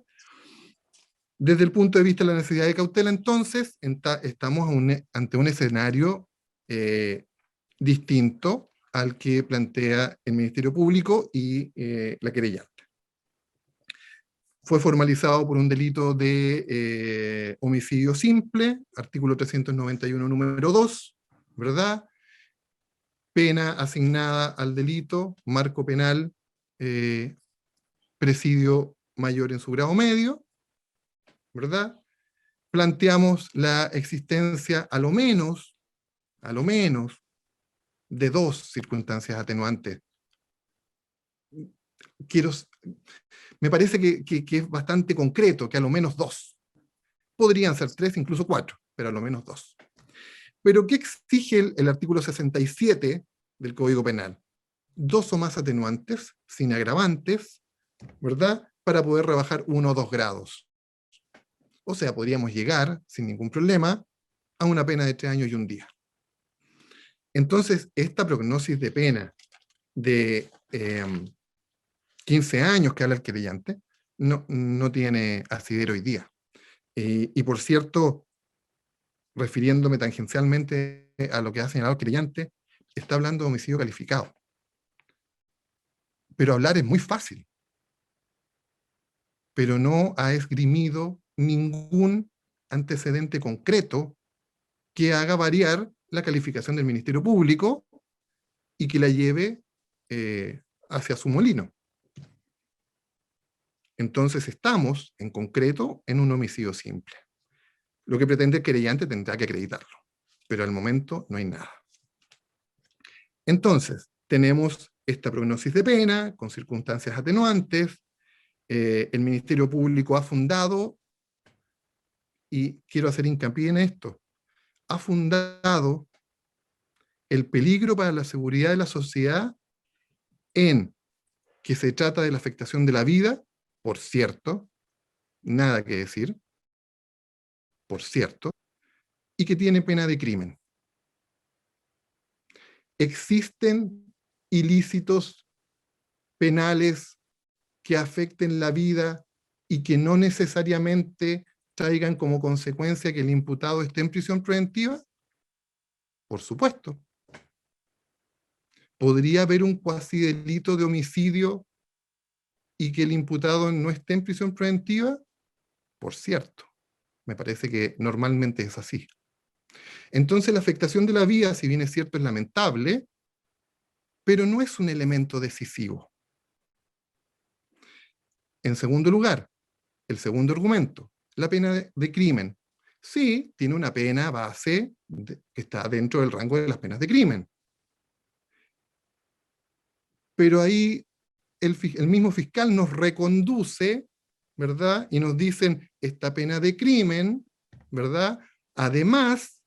B: Desde el punto de vista de la necesidad de cautela, entonces, estamos ante un escenario distinto al que plantea el Ministerio Público y la querellante. Fue formalizado por un delito de homicidio simple, artículo 391, número 2, ¿verdad? Pena asignada al delito, marco penal, presidio mayor en su grado medio, ¿verdad? Planteamos la existencia a lo menos, de 2 circunstancias atenuantes. Me parece que es bastante concreto, que a lo menos 2. Podrían ser 3, incluso 4, pero a lo menos 2. Pero ¿qué exige el artículo 67 del Código Penal? 2 o más atenuantes, sin agravantes, ¿verdad? Para poder rebajar 1 o 2 grados. O sea, podríamos llegar, sin ningún problema, a una pena de 3 años y 1 día. Entonces, esta prognosis de pena de 15 años que habla el querellante, no tiene asidero hoy día. Y por cierto, refiriéndome tangencialmente a lo que ha señalado el querellante, está hablando de homicidio calificado. Pero hablar es muy fácil. Pero no ha esgrimido ningún antecedente concreto que haga variar la calificación del Ministerio Público y que la lleve hacia su molino. Entonces estamos, en concreto, en un homicidio simple. Lo que pretende el querellante tendrá que acreditarlo, pero al momento no hay nada. Entonces, tenemos esta prognosis de pena, con circunstancias atenuantes. El Ministerio Público ha fundado, y quiero hacer hincapié en esto, ha fundado el peligro para la seguridad de la sociedad en que se trata de la afectación de la vida, por cierto, nada que decir, por cierto, y que tiene pena de crimen. ¿Existen ilícitos penales que afecten la vida y que no necesariamente traigan como consecuencia que el imputado esté en prisión preventiva? Por supuesto. ¿Podría haber un cuasi delito de homicidio y que el imputado no esté en prisión preventiva? Por cierto. Me parece que normalmente es así. Entonces la afectación de la vida, si bien es cierto, es lamentable, pero no es un elemento decisivo. En segundo lugar, el segundo argumento, la pena de crimen. Sí, tiene una pena base que está dentro del rango de las penas de crimen. Pero ahí el mismo fiscal nos reconduce, ¿verdad? Y nos dicen, esta pena de crimen, ¿verdad? Además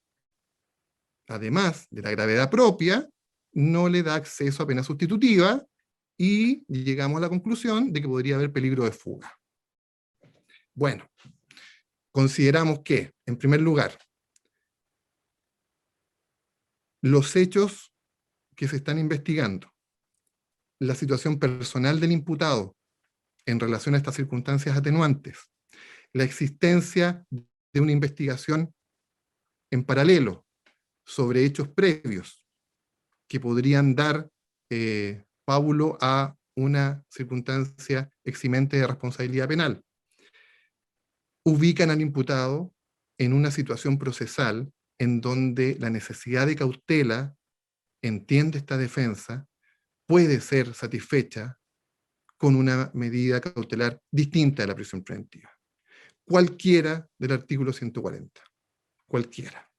B: de la gravedad propia, no le da acceso a pena sustitutiva y llegamos a la conclusión de que podría haber peligro de fuga. Bueno, consideramos que, en primer lugar, los hechos que se están investigando, la situación personal del imputado en relación a estas circunstancias atenuantes, la existencia de una investigación en paralelo sobre hechos previos que podrían dar pábulo a una circunstancia eximente de responsabilidad penal, ubican al imputado en una situación procesal en donde la necesidad de cautela, entiende esta defensa, puede ser satisfecha con una medida cautelar distinta de la prisión preventiva. Cualquiera del artículo 140. Cualquiera.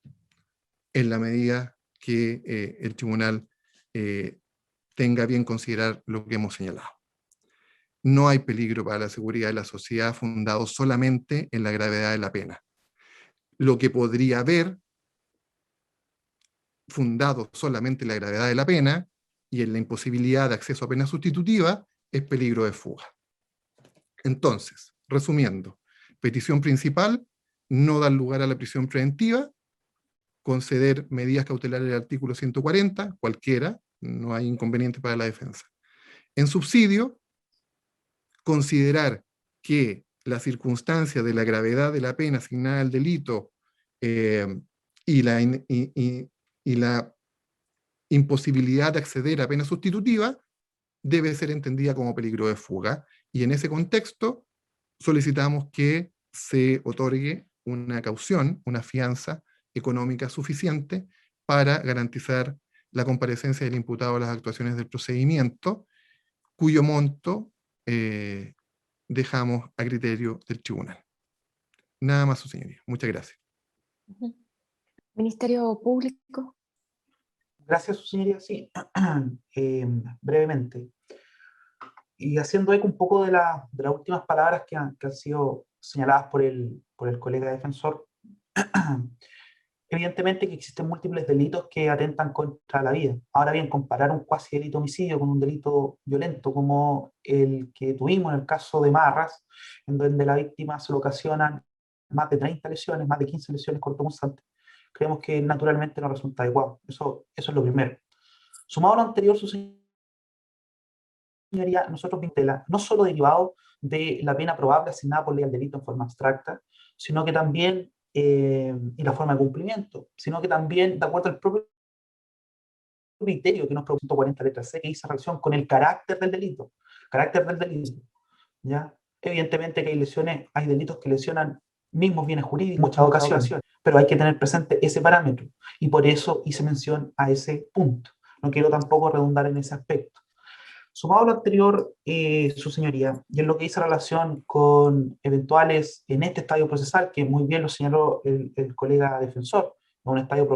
B: En la medida que el tribunal tenga bien considerar lo que hemos señalado. No hay peligro para la seguridad de la sociedad fundado solamente en la gravedad de la pena. Lo que podría haber fundado solamente en la gravedad de la pena y en la imposibilidad de acceso a pena sustitutiva es peligro de fuga. Entonces, resumiendo, petición principal, no dar lugar a la prisión preventiva, conceder medidas cautelares del artículo 140, cualquiera, no hay inconveniente para la defensa. En subsidio, considerar que la circunstancia de la gravedad de la pena asignada al delito y la imposibilidad de acceder a pena sustitutiva debe ser entendida como peligro de fuga, y en ese contexto solicitamos que se otorgue una caución, una fianza económica suficiente para garantizar la comparecencia del imputado a las actuaciones del procedimiento, cuyo monto dejamos a criterio del tribunal. Nada más, su señoría. Muchas gracias.
A: Ministerio Público.
D: Gracias, su señoría. Sí, brevemente. Y haciendo eco un poco de las últimas palabras que han sido señaladas por el colega defensor, evidentemente que existen múltiples delitos que atentan contra la vida. Ahora bien, comparar un cuasi delito homicidio con un delito violento como el que tuvimos en el caso de Marras, en donde la víctima se le ocasionan más de 30 lesiones, más de 15 lesiones cortopunzantes, creemos que naturalmente no resulta adecuado. Eso es lo primero. Sumado a lo anterior, su señoría, nosotros vimos no solo derivado de la pena probable asignada por ley al delito en forma abstracta, sino que también, y la forma de cumplimiento, sino que también, de acuerdo al propio criterio que nos propone 140 letra C, que dice relación con el carácter del delito. Carácter del delito, ¿ya? Evidentemente que hay delitos que lesionan mismos bienes jurídicos en muchas ocasiones, pero hay que tener presente ese parámetro, y por eso hice mención a ese punto. No quiero tampoco redundar en ese aspecto. Sumado a lo anterior, su señoría, y en lo que dice relación con eventuales en este estadio procesal, que muy bien lo señaló el colega defensor, un estadio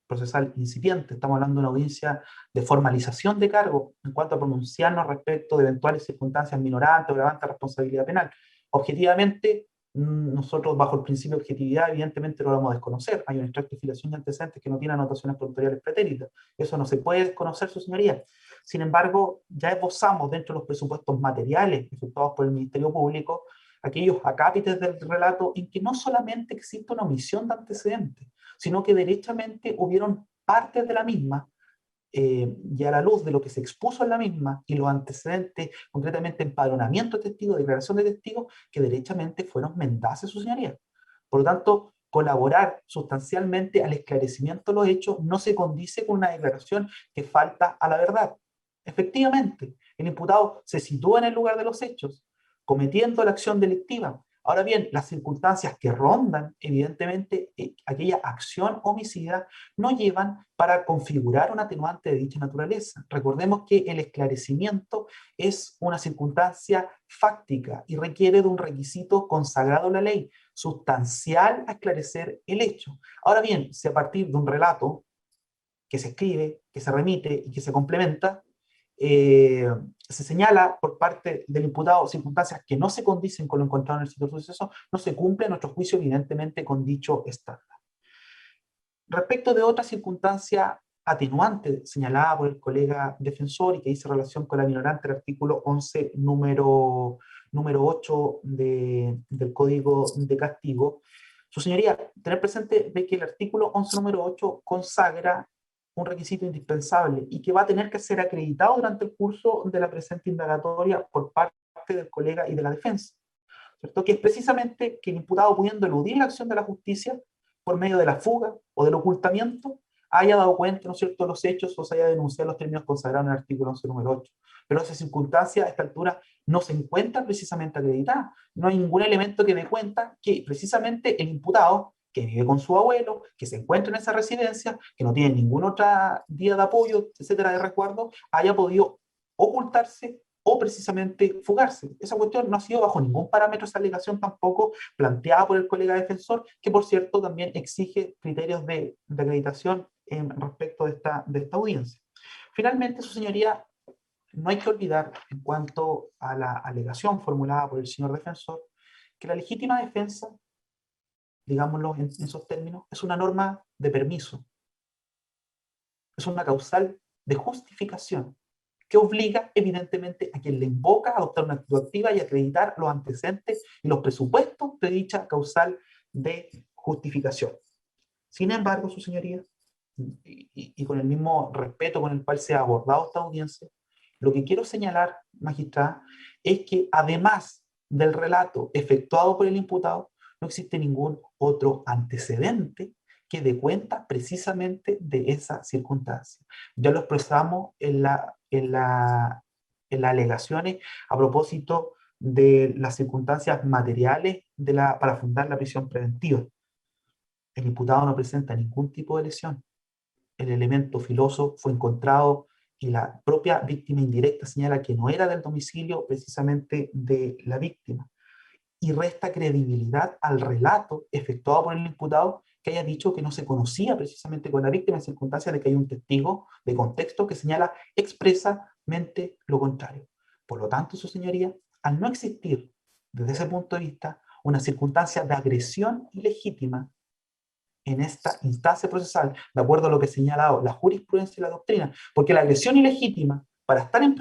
D: procesal incipiente, estamos hablando de una audiencia de formalización de cargo en cuanto a pronunciarnos respecto de eventuales circunstancias minorantes o agravantes de responsabilidad penal. Objetivamente, nosotros bajo el principio de objetividad evidentemente no lo vamos a desconocer. Hay un extracto de filiación y antecedentes que no tiene anotaciones prontuariales pretéritas. Eso no se puede desconocer, su señoría. Sin embargo, ya esbozamos dentro de los presupuestos materiales efectuados por el Ministerio Público aquellos acápites del relato en que no solamente existe una omisión de antecedentes, sino que derechamente hubieron partes de la misma, y a la luz de lo que se expuso en la misma y los antecedentes, concretamente empadronamiento de testigos, declaración de testigos, que derechamente fueron mendaces, su señoría. Por lo tanto, colaborar sustancialmente al esclarecimiento de los hechos no se condice con una declaración que falta a la verdad. Efectivamente, el imputado se sitúa en el lugar de los hechos, cometiendo la acción delictiva. Ahora bien, las circunstancias que rondan, evidentemente, aquella acción homicida, no llevan para configurar un atenuante de dicha naturaleza. Recordemos que el esclarecimiento es una circunstancia fáctica y requiere de un requisito consagrado en la ley, sustancial a esclarecer el hecho. Ahora bien, si a partir de un relato que se escribe, que se remite y que se complementa, se señala por parte del imputado circunstancias que no se condicen con lo encontrado en el sitio de suceso, no se cumple a nuestro juicio evidentemente con dicho estándar. Respecto de otra circunstancia atenuante señalada por el colega defensor y que dice relación con la minorante, el artículo 11, número 8 del Código de Castigo, su señoría, tener presente de que el artículo 11, número 8 consagra un requisito indispensable y que va a tener que ser acreditado durante el curso de la presente indagatoria por parte del colega y de la defensa, ¿cierto? Que es precisamente que el imputado, pudiendo eludir la acción de la justicia por medio de la fuga o del ocultamiento, haya dado cuenta, ¿no es cierto?, de los hechos o se haya denunciado los términos consagrados en el artículo 11, número 8. Pero esa circunstancia a esta altura no se encuentra precisamente acreditada. No hay ningún elemento que dé cuenta que precisamente el imputado, que vive con su abuelo, que se encuentra en esa residencia, que no tiene ninguna otra vía de apoyo, etcétera, de resguardo, haya podido ocultarse o precisamente fugarse. Esa cuestión no ha sido bajo ningún parámetro, esa alegación tampoco planteada por el colega defensor, que por cierto también exige criterios de acreditación respecto de esta audiencia. Finalmente, su señoría, no hay que olvidar, en cuanto a la alegación formulada por el señor defensor, que la legítima defensa, digámoslo en esos términos, es una norma de permiso, es una causal de justificación que obliga evidentemente a quien le invoca a adoptar una actitud activa y acreditar los antecedentes y los presupuestos de dicha causal de justificación. Sin embargo, su señoría, y con el mismo respeto con el cual se ha abordado esta audiencia, lo que quiero señalar, magistrada, es que además del relato efectuado por el imputado, no existe ningún otro antecedente que dé cuenta precisamente de esa circunstancia. Ya lo expresamos en las alegaciones a propósito de las circunstancias materiales para fundar la prisión preventiva. El imputado no presenta ningún tipo de lesión. El elemento filoso fue encontrado y la propia víctima indirecta señala que no era del domicilio precisamente de la víctima, y resta credibilidad al relato efectuado por el imputado, que haya dicho que no se conocía precisamente con la víctima en circunstancias de que hay un testigo de contexto que señala expresamente lo contrario. Por lo tanto, su señoría, al no existir desde ese punto de vista una circunstancia de agresión ilegítima en esta instancia procesal, de acuerdo a lo que ha señalado la jurisprudencia y la doctrina, porque la agresión ilegítima, para estar en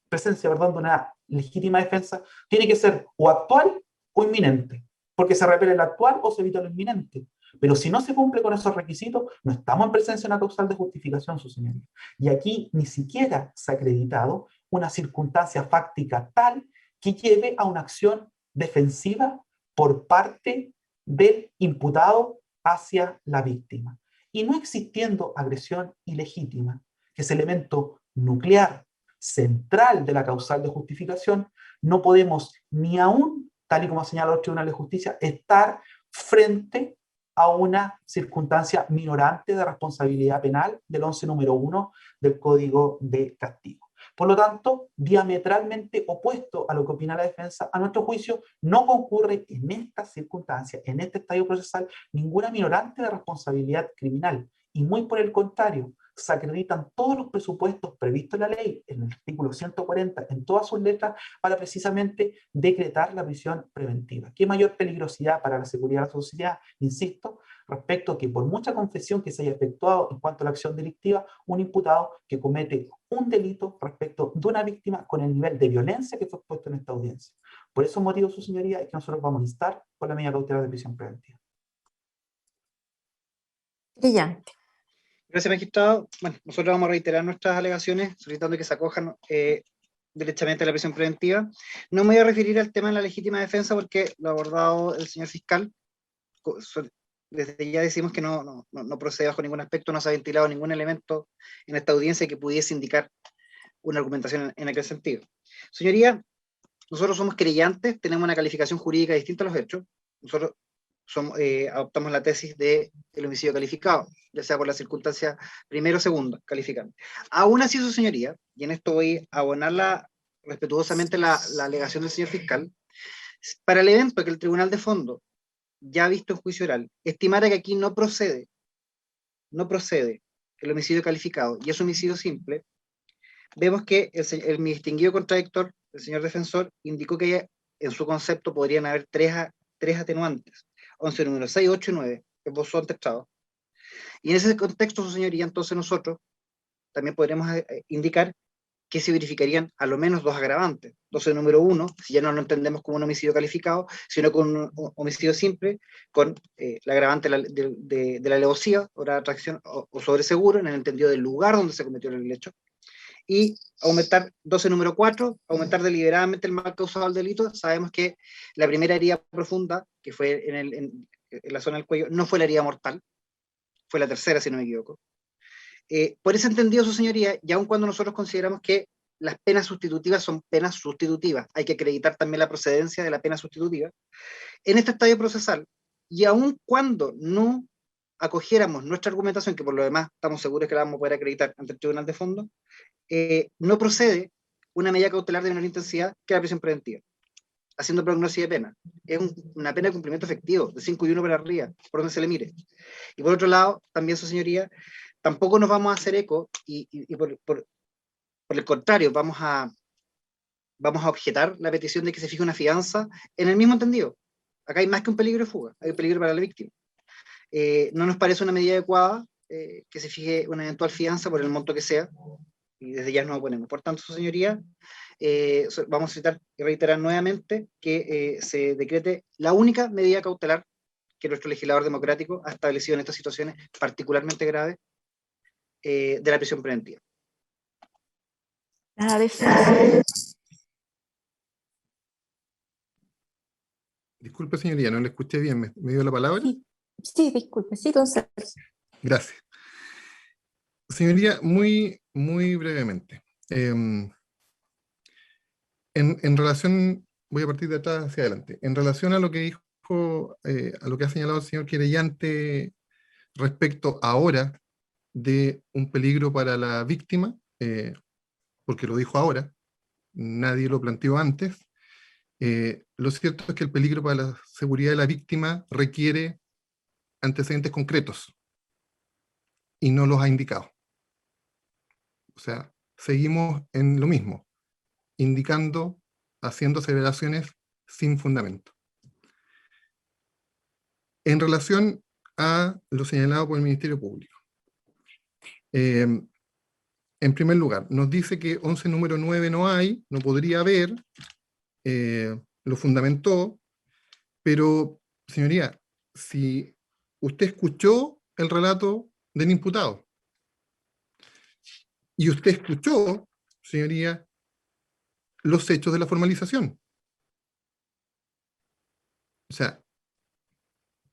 D: presencia de una legítima defensa, tiene que ser o actual o inminente, porque se repele lo actual o se evita lo inminente. Pero si no se cumple con esos requisitos, no estamos en presencia de una causal de justificación, su señoría. Y aquí ni siquiera se ha acreditado una circunstancia fáctica tal que lleve a una acción defensiva por parte del imputado hacia la víctima. Y no existiendo agresión ilegítima, que es elemento nuclear, central de la causal de justificación, no podemos ni aún, tal y como señala el Tribunal de Justicia, estar frente a una circunstancia minorante de responsabilidad penal del 11 número 1 del Código de Castigo. Por lo tanto, diametralmente opuesto a lo que opina la defensa, a nuestro juicio no concurre en esta circunstancia, en este estadio procesal, ninguna minorante de responsabilidad criminal. Y muy por el contrario, se acreditan todos los presupuestos previstos en la ley, en el artículo 140, en todas sus letras, para precisamente decretar la prisión preventiva. ¿Qué mayor peligrosidad para la seguridad de la sociedad? Insisto, respecto a que por mucha confesión que se haya efectuado en cuanto a la acción delictiva, un imputado que comete un delito respecto de una víctima con el nivel de violencia que fue expuesto en esta audiencia. Por esos motivos, su señoría, es que nosotros vamos a instar por la medida cautelar de prisión preventiva.
A: Brillante.
C: Gracias, magistrado. Bueno, nosotros vamos a reiterar nuestras alegaciones, solicitando que se acojan derechamente a la prisión preventiva. No me voy a referir al tema de la legítima defensa porque lo ha abordado el señor fiscal. Desde ya decimos que no procede bajo ningún aspecto, no se ha ventilado ningún elemento en esta audiencia que pudiese indicar una argumentación en aquel sentido. Señoría, nosotros somos creyentes, tenemos una calificación jurídica distinta a los hechos. Nosotros adoptamos la tesis del homicidio calificado, ya sea por la circunstancia primera o segunda calificante. Aún así, su señoría, y en esto voy a abonar respetuosamente la alegación del señor fiscal, para el evento que el Tribunal de Fondo, ya visto en juicio oral, estimara que aquí no procede el homicidio calificado y es homicidio simple, vemos que mi distinguido contradictor, el señor defensor, indicó que en su concepto podrían haber tres atenuantes, 11 números 6, 8 y 9, que esbozó ante Estado. Y en ese contexto, su señoría, entonces nosotros también podremos indicar que se verificarían a lo menos dos agravantes. 12 número 1, si ya no lo entendemos como un homicidio calificado, sino con un homicidio simple, con la agravante de la alevosía o la atracción o sobreseguro, en el entendido del lugar donde se cometió el hecho. Y aumentar 12 número 4, aumentar deliberadamente el mal causado al delito. Sabemos que la primera herida profunda, que fue en la zona del cuello, no fue la herida mortal, fue la tercera, si no me equivoco. Por ese entendido, su señoría, y aun cuando nosotros consideramos que las penas sustitutivas son penas sustitutivas, hay que acreditar también la procedencia de la pena sustitutiva, en este estadio procesal, y aun cuando no acogiéramos nuestra argumentación, que por lo demás estamos seguros que la vamos a poder acreditar ante el Tribunal de Fondo, no procede una medida cautelar de menor intensidad que la prisión preventiva, haciendo prognosis de pena. Es una pena de cumplimiento efectivo, de 5 y 1 para arriba, por donde se le mire. Y por otro lado, también, su señoría, tampoco nos vamos a hacer eco, y por el contrario, vamos a objetar la petición de que se fije una fianza en el mismo entendido. Acá hay más que un peligro de fuga, hay un peligro para la víctima. No nos parece una medida adecuada que se fije una eventual fianza por el monto que sea, y desde ya nos oponemos. Por tanto, su señoría, vamos a citar y reiterar nuevamente que se decrete la única medida cautelar que nuestro legislador democrático ha establecido en estas situaciones particularmente graves de la prisión preventiva.
A: La defensa.
B: Disculpe, señoría, no le escuché bien. ¿Me dio la palabra?
A: Sí, disculpe, sí, don Sergio.
B: Gracias. Señoría, muy brevemente. En relación, voy a partir de atrás hacia adelante. En relación a lo que dijo, a lo que ha señalado el señor querellante respecto ahora de un peligro para la víctima, porque lo dijo ahora, nadie lo planteó antes. Lo cierto es que el peligro para la seguridad de la víctima requiere antecedentes concretos y no los ha indicado. O sea, seguimos en lo mismo, indicando, haciendo aseveraciones sin fundamento. En relación a lo señalado por el Ministerio Público, en primer lugar, nos dice que 11 número 9 no hay, no podría haber, lo fundamentó, pero, señoría, si usted escuchó el relato del imputado, y usted escuchó, señoría, los hechos de la formalización. O sea,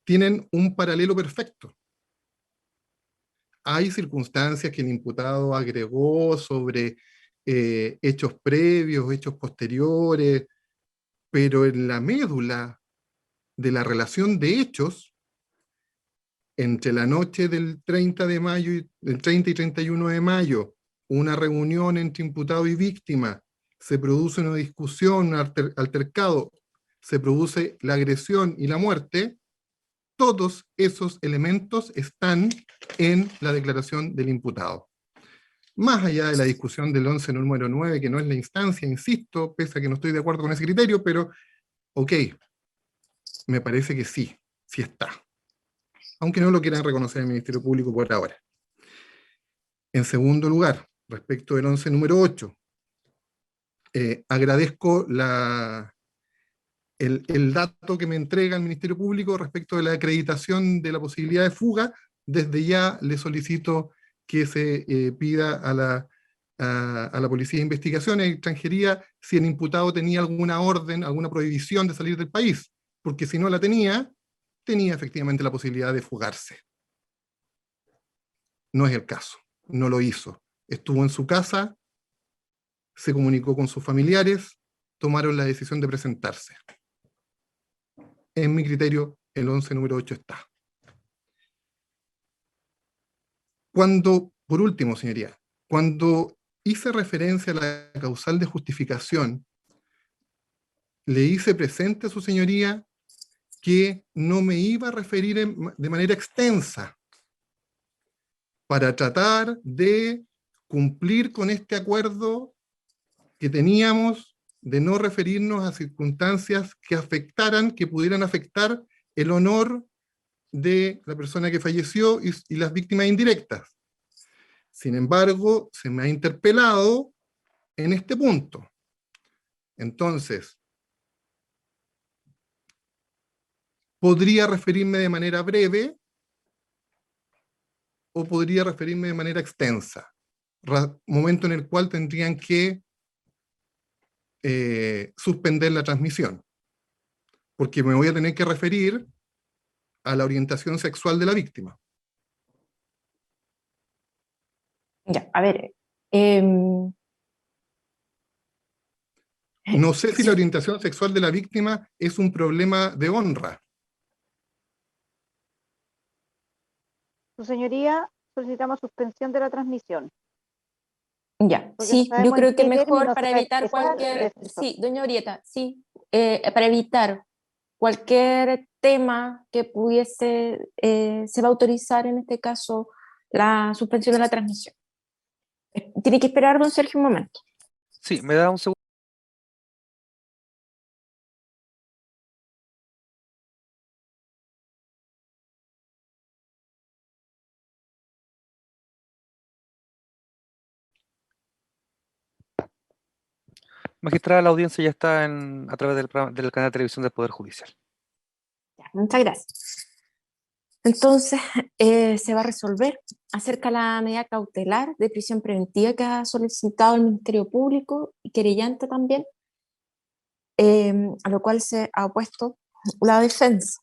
B: tienen un paralelo perfecto. Hay circunstancias que el imputado agregó sobre hechos previos, hechos posteriores, pero en la médula de la relación de hechos, entre la noche del 30 de mayo, del 30 y 31 de mayo, una reunión entre imputado y víctima, se produce una discusión, un altercado, se produce la agresión y la muerte, todos esos elementos están en la declaración del imputado. Más allá de la discusión del 11 número 9, que no es la instancia, insisto, pese a que no estoy de acuerdo con ese criterio, pero ok, me parece que sí, sí está. Aunque no lo quieran reconocer el Ministerio Público por ahora. En segundo lugar, respecto del 11 número 8, agradezco el dato que me entrega el Ministerio Público respecto de la acreditación de la posibilidad de fuga. Desde ya le solicito que se pida a la Policía de Investigaciones y Extranjería si el imputado tenía alguna orden, alguna prohibición de salir del país, porque si no la tenía efectivamente la posibilidad de fugarse. No es el caso, no lo hizo. Estuvo en su casa, se comunicó con sus familiares, tomaron la decisión de presentarse. En mi criterio, el 11 número 8 está. Por último, señoría, cuando hice referencia a la causal de justificación, le hice presente a su señoría que no me iba a referir de manera extensa para tratar de cumplir con este acuerdo que teníamos de no referirnos a circunstancias que afectaran, que pudieran afectar el honor de la persona que falleció y las víctimas indirectas. Sin embargo, se me ha interpelado en este punto. Entonces, podría referirme de manera breve o podría referirme de manera extensa, momento en el cual tendrían que suspender la transmisión, porque me voy a tener que referir a la orientación sexual de la víctima.
A: Ya, a ver.
B: No sé si la orientación sexual de la víctima es un problema de honra.
F: Su señoría, solicitamos suspensión de la transmisión.
A: Ya,
F: Porque
A: sí,
F: no
A: yo
F: sabemos
A: creo
F: en
A: que
F: qué
A: mejor
F: términos
A: para
F: se va a
A: evitar
F: expresar
A: cualquier,
F: esto.
A: sí, doña Orieta, sí, para evitar cualquier tema que pudiese, se va a autorizar en este caso la suspensión de la transmisión. Tiene que esperar, don Sergio, un momento.
E: Sí, me da un segundo. Magistrada, la audiencia ya está a través del canal de televisión del Poder Judicial.
A: Ya, muchas gracias. Entonces, se va a resolver acerca de la medida cautelar de prisión preventiva que ha solicitado el Ministerio Público y querellante también, a lo cual se ha opuesto la defensa.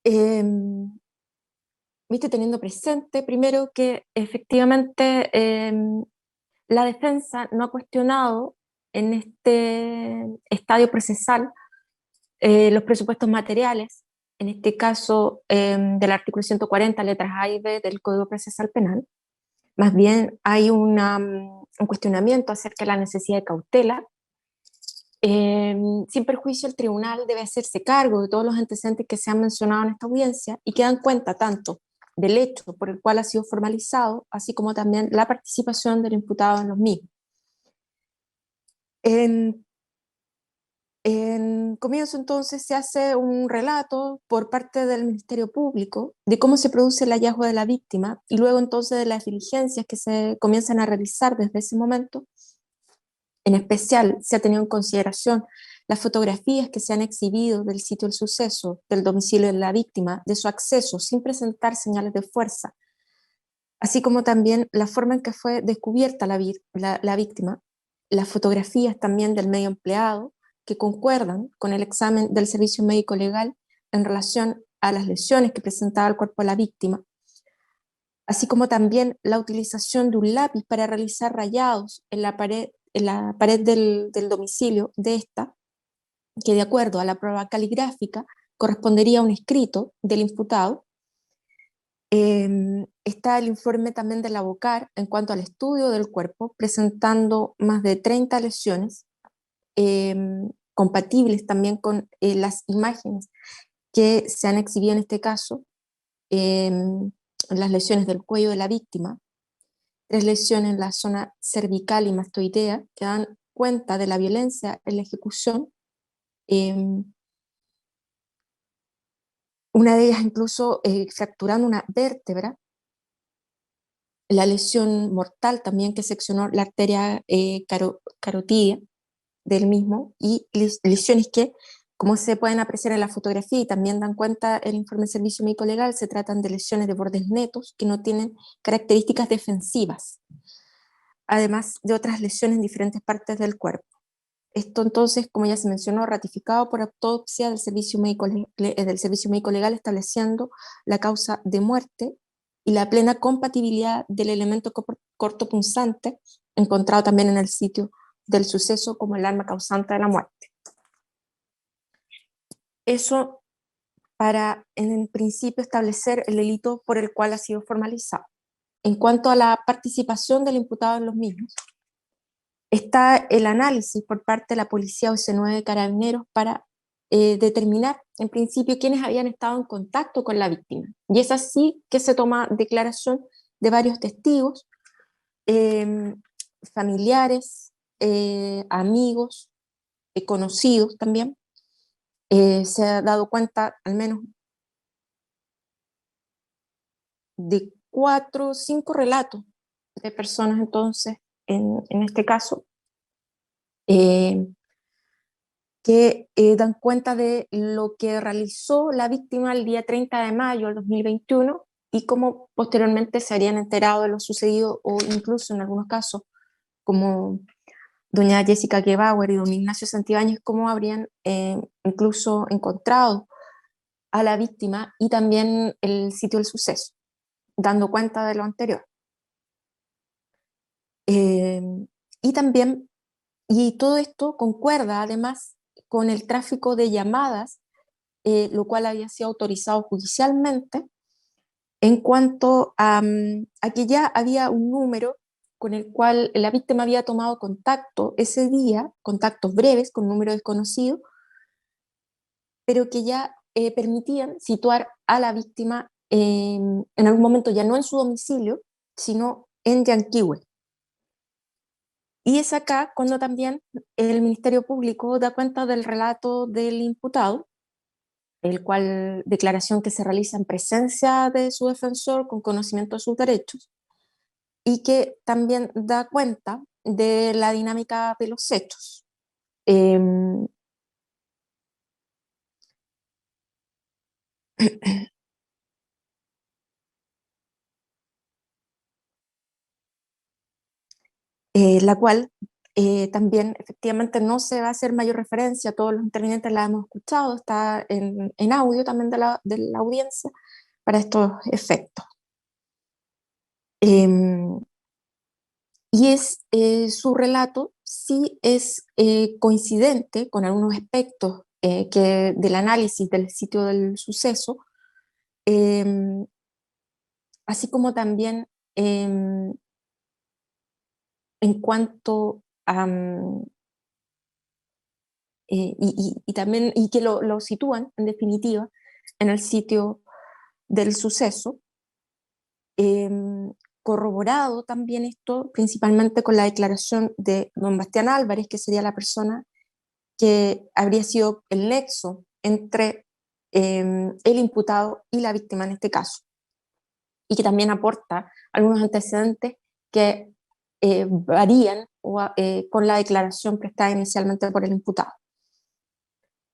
A: Viste, teniendo presente, primero, que efectivamente la defensa no ha cuestionado en este estadio procesal los presupuestos materiales, en este caso del artículo 140, letras A y B del Código Procesal Penal. Más bien hay un cuestionamiento acerca de la necesidad de cautela. Sin perjuicio, el tribunal debe hacerse cargo de todos los antecedentes que se han mencionado en esta audiencia y que dan cuenta tanto del hecho por el cual ha sido formalizado, así como también la participación del imputado en los mismos. En comienzo, entonces, se hace un relato por parte del Ministerio Público de cómo se produce el hallazgo de la víctima y luego entonces de las diligencias que se comienzan a realizar desde ese momento. En especial, se ha tenido en consideración las fotografías que se han exhibido del sitio del suceso, del domicilio de la víctima, de su acceso sin presentar señales de fuerza, así como también la forma en que fue descubierta la víctima, las fotografías también del medio empleado que concuerdan con el examen del servicio médico legal en relación a las lesiones que presentaba el cuerpo de la víctima, así como también la utilización de un lápiz para realizar rayados en la pared del domicilio de esta, que de acuerdo a la prueba caligráfica correspondería a un escrito del imputado. Está el informe también de la BOCAR en cuanto al estudio del cuerpo, presentando más de 30 lesiones, compatibles también con las imágenes que se han exhibido en este caso, las lesiones del cuello de la víctima, 3 lesiones en la zona cervical y mastoidea, que dan cuenta de la violencia en la ejecución. Una de ellas incluso fracturando una vértebra, la lesión mortal también que seccionó la arteria carotidia del mismo, y lesiones que, como se pueden apreciar en la fotografía y también dan cuenta el informe del Servicio Médico Legal, se tratan de lesiones de bordes netos que no tienen características defensivas, además de otras lesiones en diferentes partes del cuerpo. Esto entonces, como ya se mencionó, ratificado por autopsia del Servicio Médico Legal, estableciendo la causa de muerte y la plena compatibilidad del elemento cortopunzante encontrado también en el sitio del suceso como el arma causante de la muerte. Eso para, en principio, establecer el delito por el cual ha sido formalizado. En cuanto a la participación del imputado en los mismos, está el análisis por parte de la Policía OC9 de Carabineros para determinar, en principio, quiénes habían estado en contacto con la víctima. Y es así que se toma declaración de varios testigos, familiares, amigos, conocidos también. Se ha dado cuenta al menos de 4 o 5 relatos de personas entonces, en este caso, que dan cuenta de lo que realizó la víctima el día 30 de mayo del 2021 y cómo posteriormente se habrían enterado de lo sucedido, o incluso en algunos casos, como doña Jessica Gebauer y don Ignacio Santibáñez, cómo habrían incluso encontrado a la víctima y también el sitio del suceso, dando cuenta de lo anterior. Y también, y todo esto concuerda además con el tráfico de llamadas, lo cual había sido autorizado judicialmente, en cuanto a que ya había un número con el cual la víctima había tomado contacto ese día, contactos breves con un número desconocido, pero que ya permitían situar a la víctima en algún momento ya no en su domicilio, sino en Yanquihue. Y es acá cuando también el Ministerio Público da cuenta del relato del imputado, el cual declaración que se realiza en presencia de su defensor con conocimiento de sus derechos, y que también da cuenta de la dinámica de los hechos. La cual también efectivamente no se va a hacer mayor referencia, todos los intervinientes la hemos escuchado, está en audio también de la audiencia para estos efectos. Y su relato sí es coincidente con algunos aspectos del análisis del sitio del suceso, así como también en cuanto a y también y que lo sitúan en definitiva en el sitio del suceso, corroborado también esto principalmente con la declaración de don Bastián Álvarez, que sería la persona que habría sido el nexo entre el imputado y la víctima en este caso, y que también aporta algunos antecedentes que varían con la declaración prestada inicialmente por el imputado,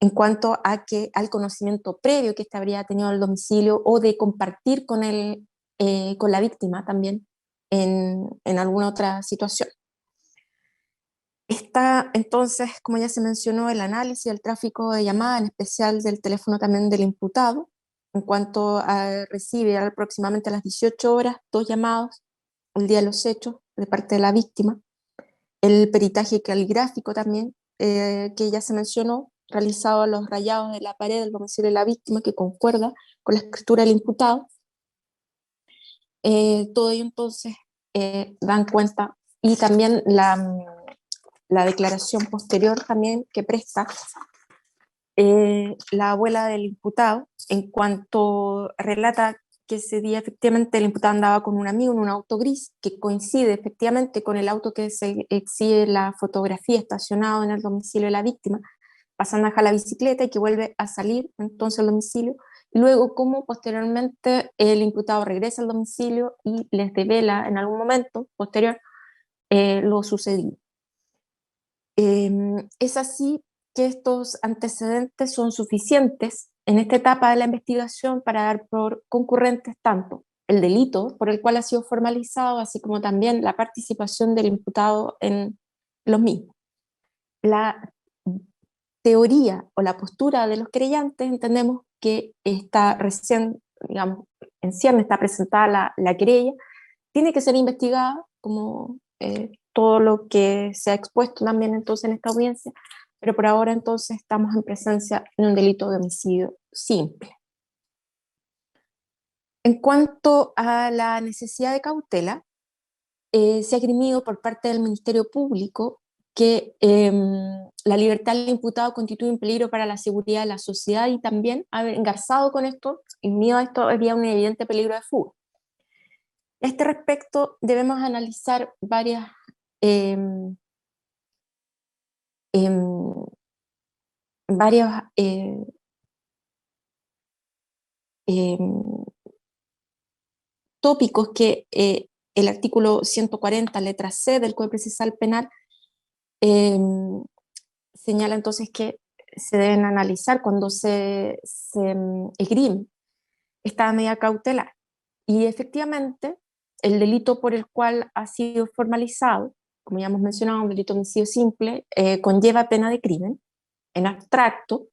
A: en cuanto a al conocimiento previo que éste habría tenido en el domicilio o de compartir con la víctima también en alguna otra situación. Está entonces, como ya se mencionó, el análisis del tráfico de llamadas, en especial del teléfono también del imputado, en cuanto a recibe aproximadamente a las 18 horas 2 llamados el día de los hechos de parte de la víctima. El peritaje caligráfico también, que ya se mencionó, realizado a los rayados de la pared del domicilio de la víctima, que concuerda con la escritura del imputado. Todo ello entonces dan cuenta, y también la declaración posterior también que presta la abuela del imputado, en cuanto relata que ese día efectivamente el imputado andaba con un amigo en un auto gris, que coincide efectivamente con el auto que se exhibe la fotografía estacionado en el domicilio de la víctima, pasando a dejar la bicicleta y que vuelve a salir entonces al domicilio, y luego como posteriormente el imputado regresa al domicilio y les devela en algún momento posterior lo sucedido. Es así que estos antecedentes son suficientes en esta etapa de la investigación para dar por concurrentes tanto el delito por el cual ha sido formalizado, así como también la participación del imputado en los mismos. La teoría o la postura de los querellantes entendemos que está recién, digamos, en ciernes está presentada la querella, tiene que ser investigada como todo lo que se ha expuesto también entonces en esta audiencia, pero por ahora entonces estamos en presencia de un delito de homicidio simple. En cuanto a la necesidad de cautela, se ha esgrimido por parte del Ministerio Público que la libertad del imputado constituye un peligro para la seguridad de la sociedad, y también haber engarzado con esto, y unido a esto había un evidente peligro de fuga. A este respecto debemos analizar varias varios tópicos que el artículo 140, letra C del Código Procesal Penal señala entonces que se deben analizar cuando se esgrime esta medida cautelar. Y efectivamente, el delito por el cual ha sido formalizado, como ya hemos mencionado, un delito de homicidio simple, conlleva pena de crimen en abstracto.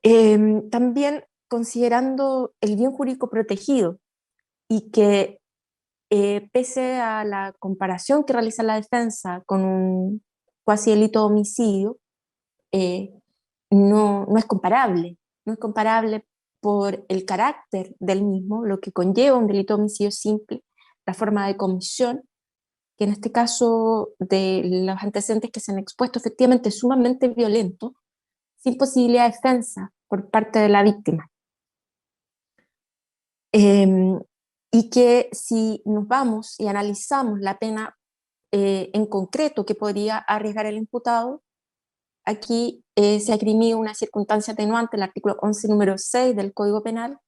A: También considerando el bien jurídico protegido, y que pese a la comparación que realiza la defensa con un cuasi delito de homicidio, no es comparable, no es comparable por el carácter del mismo, lo que conlleva un delito de homicidio simple, la forma de comisión, que en este caso de los antecedentes que se han expuesto efectivamente es sumamente violento, sin posibilidad de defensa por parte de la víctima. Y que si nos vamos y analizamos la pena en concreto que podría arriesgar el imputado, aquí se ha esgrimido una circunstancia atenuante, el artículo 11, número 6 del Código Penal,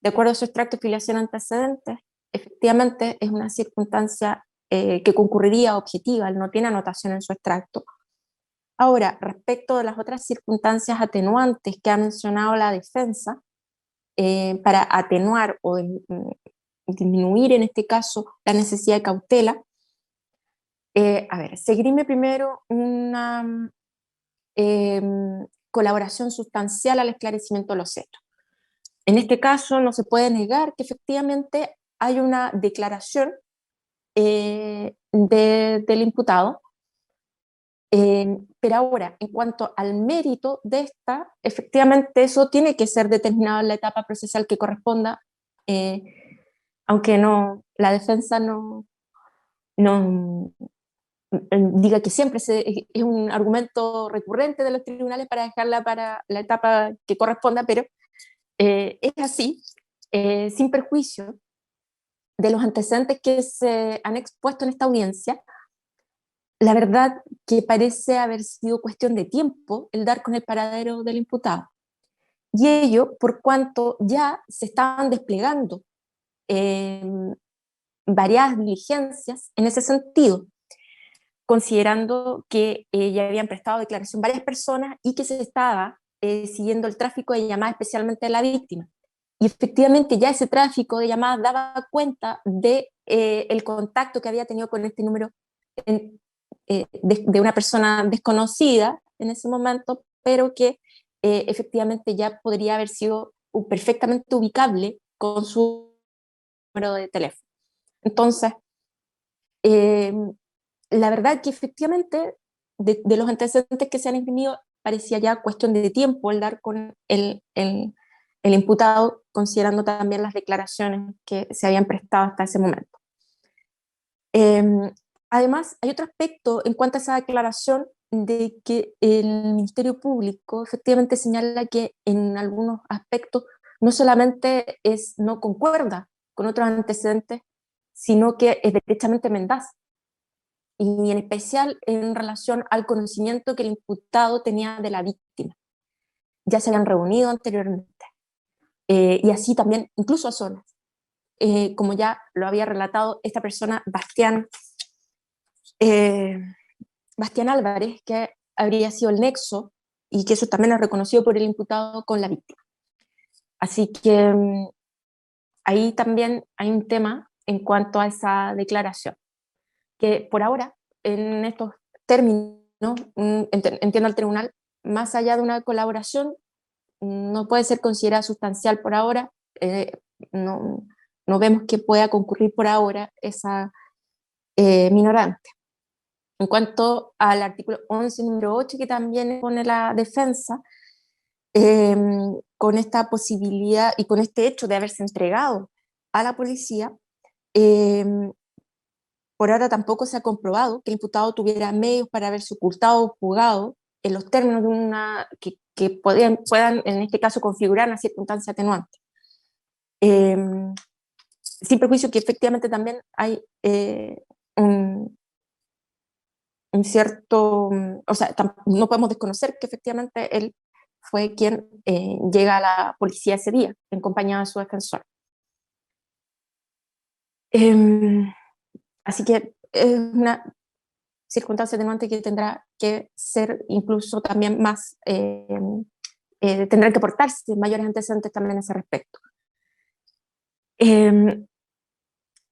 A: de acuerdo a su extracto de filiación antecedentes, efectivamente es una circunstancia que concurriría objetiva, él no tiene anotación en su extracto. Ahora, respecto de las otras circunstancias atenuantes que ha mencionado la defensa, para atenuar o disminuir en este caso la necesidad de cautela, se esgrime primero una colaboración sustancial al esclarecimiento de los hechos. En este caso no se puede negar que efectivamente hay una declaración del imputado, pero ahora, en cuanto al mérito de esta, efectivamente eso tiene que ser determinado en la etapa procesal que corresponda, aunque la defensa no diga que siempre es un argumento recurrente de los tribunales para dejarla para la etapa que corresponda, pero es así, sin perjuicio de los antecedentes que se han expuesto en esta audiencia. La verdad que parece haber sido cuestión de tiempo el dar con el paradero del imputado. Y ello por cuanto ya se estaban desplegando varias diligencias en ese sentido, considerando que ya habían prestado declaración varias personas y que se estaba siguiendo el tráfico de llamadas, especialmente de la víctima. Y efectivamente ya ese tráfico de llamadas daba cuenta de el contacto que había tenido con este número de una persona desconocida en ese momento, pero que efectivamente ya podría haber sido perfectamente ubicable con su número de teléfono. Entonces, la verdad que efectivamente de los antecedentes que se han imprimido parecía ya cuestión de tiempo el dar con el imputado, considerando también las declaraciones que se habían prestado hasta ese momento. Además, hay otro aspecto en cuanto a esa declaración de que el Ministerio Público efectivamente señala que en algunos aspectos no solamente no concuerda con otros antecedentes, sino que es derechamente mendaz, y en especial en relación al conocimiento que el imputado tenía de la víctima. Ya se habían reunido anteriormente, y así también, incluso a solas, como ya lo había relatado esta persona, Bastián Álvarez, que habría sido el nexo, y que eso también es reconocido por el imputado con la víctima. Así que ahí también hay un tema en cuanto a esa declaración, que por ahora, en estos términos, entiendo al tribunal, más allá de una colaboración, no puede ser considerada sustancial por ahora, no vemos que pueda concurrir por ahora esa minorante. En cuanto al artículo 11, número 8, que también pone la defensa, con esta posibilidad y con este hecho de haberse entregado a la policía, por ahora tampoco se ha comprobado que el imputado tuviera medios para haberse ocultado o fugado en los términos de una que puedan, en este caso, configurar una circunstancia atenuante. Sin perjuicio que efectivamente también hay un cierto, o sea, no podemos desconocer que efectivamente él fue quien llega a la policía ese día, en compañía de su defensor. Así que es una circunstancia atenuante que tendrá que ser incluso también más, tendrán que aportarse mayores antecedentes también a ese respecto.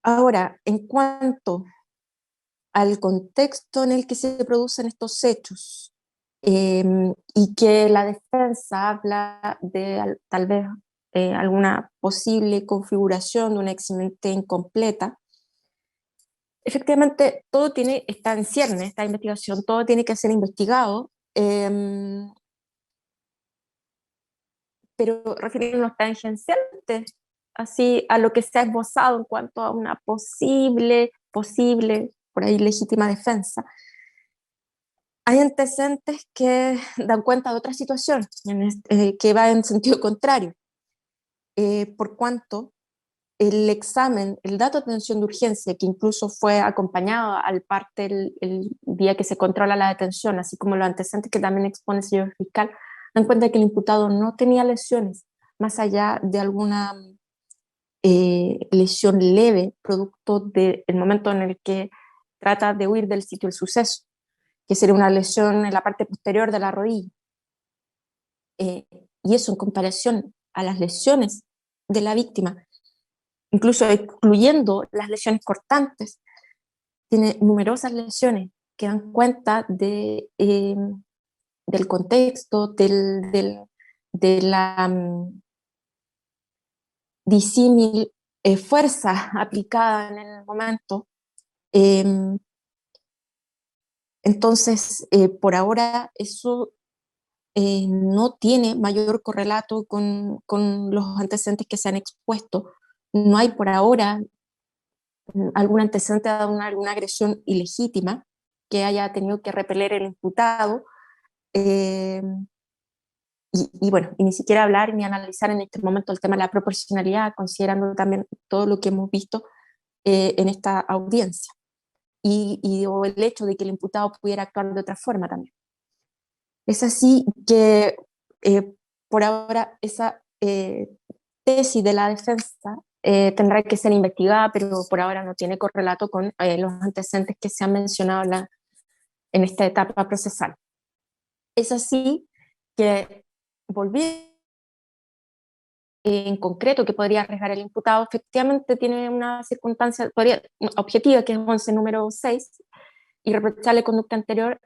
A: Ahora, en cuanto al contexto en el que se producen estos hechos, y que la defensa habla de tal vez alguna posible configuración de una eximente incompleta, efectivamente todo está en cierne, esta investigación, todo tiene que ser investigado, pero refiriéndonos tangencialmente así a lo que se ha esbozado en cuanto a una posible, por ahí legítima defensa. Hay antecedentes que dan cuenta de otra situación, que va en sentido contrario, por cuanto el examen, el dato de atención de urgencia, que incluso fue acompañado al parte el día que se controla la detención, así como los antecedentes que también expone el señor fiscal, dan cuenta que el imputado no tenía lesiones, más allá de alguna lesión leve, producto del momento en el que trata de huir del sitio del suceso, que sería una lesión en la parte posterior de la rodilla. Y eso en comparación a las lesiones de la víctima, incluso excluyendo las lesiones cortantes, tiene numerosas lesiones que dan cuenta del contexto, de la disímil fuerza aplicada en el momento. Entonces, por ahora eso no tiene mayor correlato con los antecedentes que se han expuesto. No hay por ahora algún antecedente de alguna agresión ilegítima que haya tenido que repeler el imputado, y bueno, y ni siquiera hablar ni analizar en este momento el tema de la proporcionalidad, considerando también todo lo que hemos visto en esta audiencia, o el hecho de que el imputado pudiera actuar de otra forma también. Es así que por ahora esa tesis de la defensa tendrá que ser investigada, pero por ahora no tiene correlato con los antecedentes que se han mencionado en esta etapa procesal. Es así que, volviendo en concreto que podría arriesgar el imputado, efectivamente tiene una circunstancia objetiva, que es 11 número 6, irreprochable conducta anterior,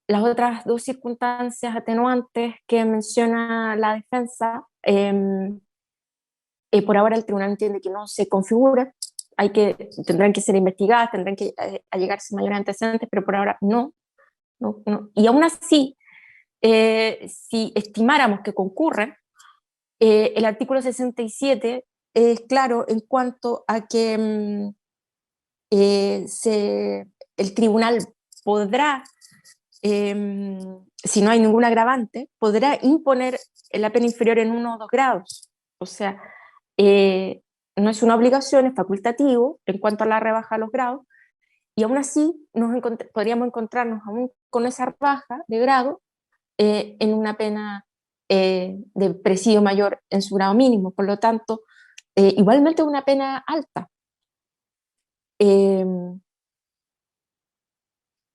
A: las otras dos circunstancias atenuantes que menciona la defensa, por ahora el tribunal entiende que no se configura, tendrán que ser investigadas, tendrán que allegarse mayores antecedentes, pero por ahora no. Y aún así, si estimáramos que concurren, el artículo 67 es claro en cuanto a que el tribunal podrá, si no hay ningún agravante, podrá imponer la pena inferior en 1 o 2 grados. O sea, no es una obligación, es facultativo en cuanto a la rebaja de los grados, y aún así podríamos encontrarnos aún con esa rebaja de grado en una pena de presidio mayor en su grado mínimo. Por lo tanto, igualmente una pena alta.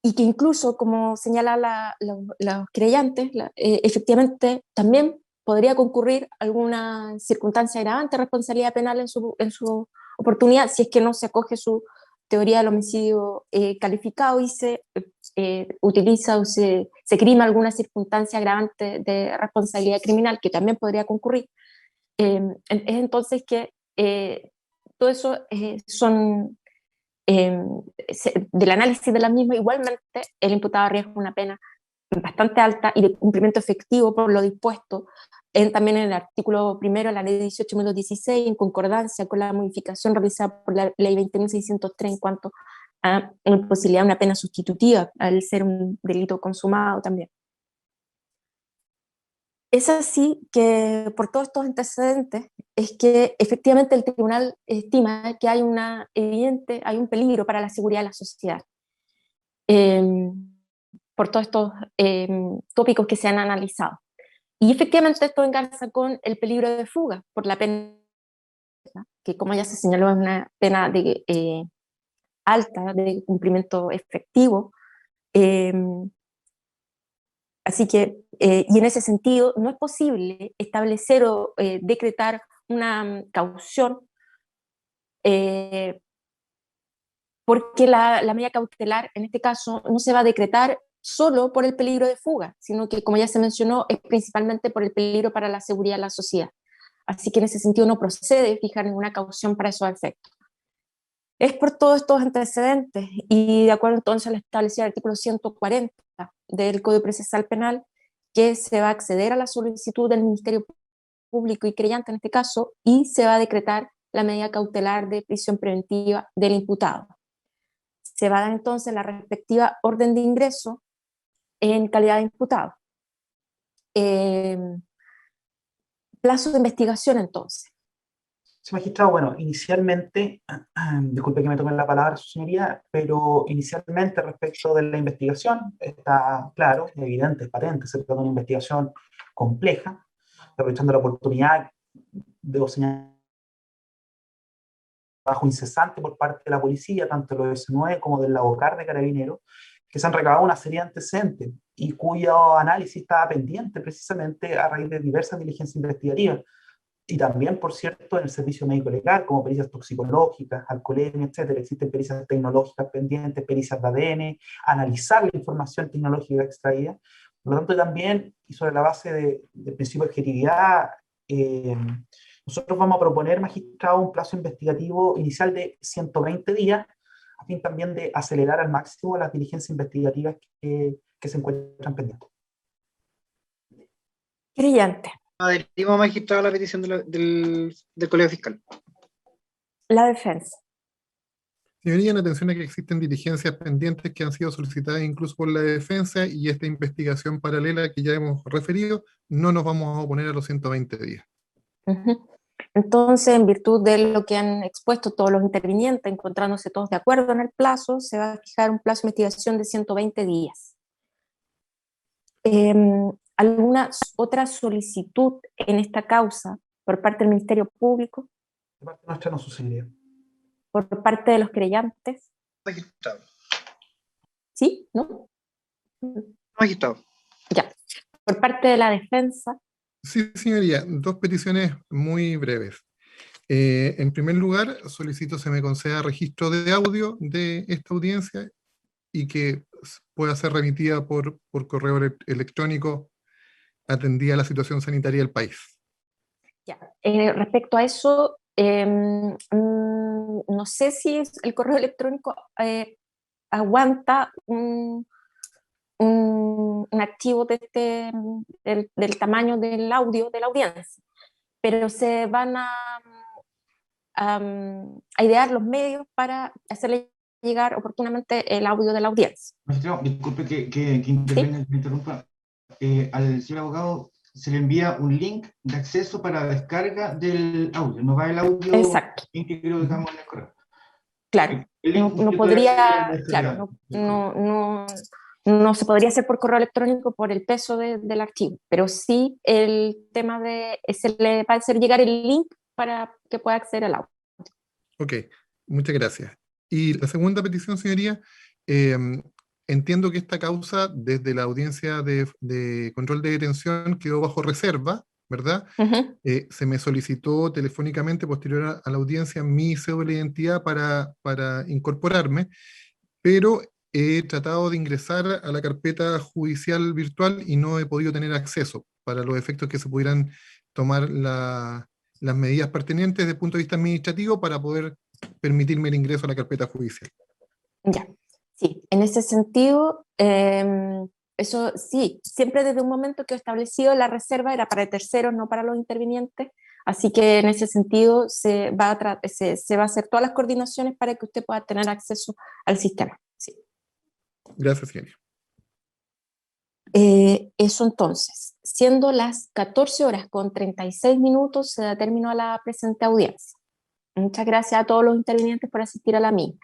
A: Y que incluso, como señalan los creyentes, efectivamente también podría concurrir alguna circunstancia agravante de responsabilidad penal en su oportunidad, si es que no se acoge su teoría del homicidio calificado y se utiliza o se crima alguna circunstancia agravante de responsabilidad criminal, que también podría concurrir. Es entonces que todo eso son del análisis de la misma. Igualmente el imputado arriesga una pena bastante alta y de cumplimiento efectivo por lo dispuesto también en el artículo primero de la ley 18.216, en concordancia con la modificación realizada por la ley 20.603 en cuanto a la posibilidad de una pena sustitutiva al ser un delito consumado también. Es así que por todos estos antecedentes es que efectivamente el tribunal estima que hay un peligro para la seguridad de la sociedad. Por todos estos tópicos que se han analizado. Y efectivamente esto engarza con el peligro de fuga por la pena, que como ya se señaló es una pena alta de cumplimiento efectivo. Así que, y en ese sentido, no es posible establecer o decretar una caución porque la medida cautelar, en este caso, no se va a decretar solo por el peligro de fuga, sino que, como ya se mencionó, es principalmente por el peligro para la seguridad de la sociedad. Así que en ese sentido no procede fijar ninguna caución para esos efectos. Es por todos estos antecedentes y de acuerdo entonces a lo establecido en el artículo 140 del Código Procesal Penal, que se va a acceder a la solicitud del Ministerio Público y creyente en este caso, y se va a decretar la medida cautelar de prisión preventiva del imputado. Se va a dar entonces la respectiva orden de ingreso en calidad de imputado. Plazo de investigación entonces.
D: Sí, magistrado, bueno, inicialmente, disculpe que me tome la palabra, su señoría, pero inicialmente respecto de la investigación, está claro, evidente, es patente, se trata de una investigación compleja, aprovechando la oportunidad, debo señalar, trabajo incesante por parte de la policía, tanto de los S9 como del Labocar de Carabineros, que se han recabado una serie de antecedentes y cuyo análisis estaba pendiente precisamente a raíz de diversas diligencias investigativas. Y también, por cierto, en el servicio médico legal, como pericias toxicológicas, alcoholemia, etcétera, existen pericias tecnológicas pendientes, pericias de ADN, analizar la información tecnológica extraída. Por lo tanto, también, y sobre la base del principio de objetividad, nosotros vamos a proponer, magistrado, un plazo investigativo inicial de 120 días, a fin también de acelerar al máximo las diligencias investigativas que se encuentran pendientes.
A: Creyente.
C: Adherimos, magistrado, a la petición del Colegio Fiscal.
A: La defensa.
B: Señoría, en atención a que existen diligencias pendientes que han sido solicitadas incluso por la defensa y esta investigación paralela que ya hemos referido, no nos vamos a oponer a los 120 días.
A: Entonces, en virtud de lo que han expuesto todos los intervinientes, encontrándose todos de acuerdo en el plazo, se va a fijar un plazo de investigación de 120 días. ¿Alguna otra solicitud en esta causa por parte del Ministerio Público?
D: De parte nuestra no sucedería.
A: ¿Por parte de los creyentes?
C: Magistrado.
A: ¿Sí? ¿No?
C: Magistrado.
A: Ya. ¿Por parte de la defensa?
B: Sí, señoría, dos peticiones muy breves. En primer lugar, solicito se me conceda registro de audio de esta audiencia y que pueda ser remitida por correo electrónico, atendida la situación sanitaria del país.
A: Ya. Respecto a eso, no sé si el correo electrónico aguanta un archivo del tamaño del audio de la audiencia, pero se van a idear los medios para hacerle llegar oportunamente el audio de la audiencia.
G: Magistrado, disculpe que intervenga, que me interrumpa. Al señor abogado se le envía un link de acceso para descarga del audio, no va el audio.
A: Exacto.
G: Íntegro, digamos, en el correo.
A: Claro, no podría, claro, no se podría hacer por correo electrónico por el peso del archivo, pero sí el tema se le va a hacer llegar el link para que pueda acceder al audio.
B: Ok, muchas gracias. Y la segunda petición, señoría, entiendo que esta causa desde la audiencia de control de detención quedó bajo reserva, ¿verdad? Se me solicitó telefónicamente posterior a la audiencia mi cédula de identidad para incorporarme, pero he tratado de ingresar a la carpeta judicial virtual y no he podido tener acceso para los efectos que se pudieran tomar las medidas pertinentes desde el punto de vista administrativo para poder permitirme el ingreso a la carpeta judicial.
A: Ya, sí, en ese sentido, eso sí, siempre desde un momento que he establecido la reserva era para terceros, no para los intervinientes, así que en ese sentido se va a hacer todas las coordinaciones para que usted pueda tener acceso al sistema. Sí.
B: Gracias, señoría.
A: Eso entonces, siendo las 14:36, se da término a la presente audiencia. Muchas gracias a todos los intervinientes por asistir a la misma.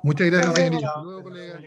B: Muchas gracias, señoría. Hasta luego, colega.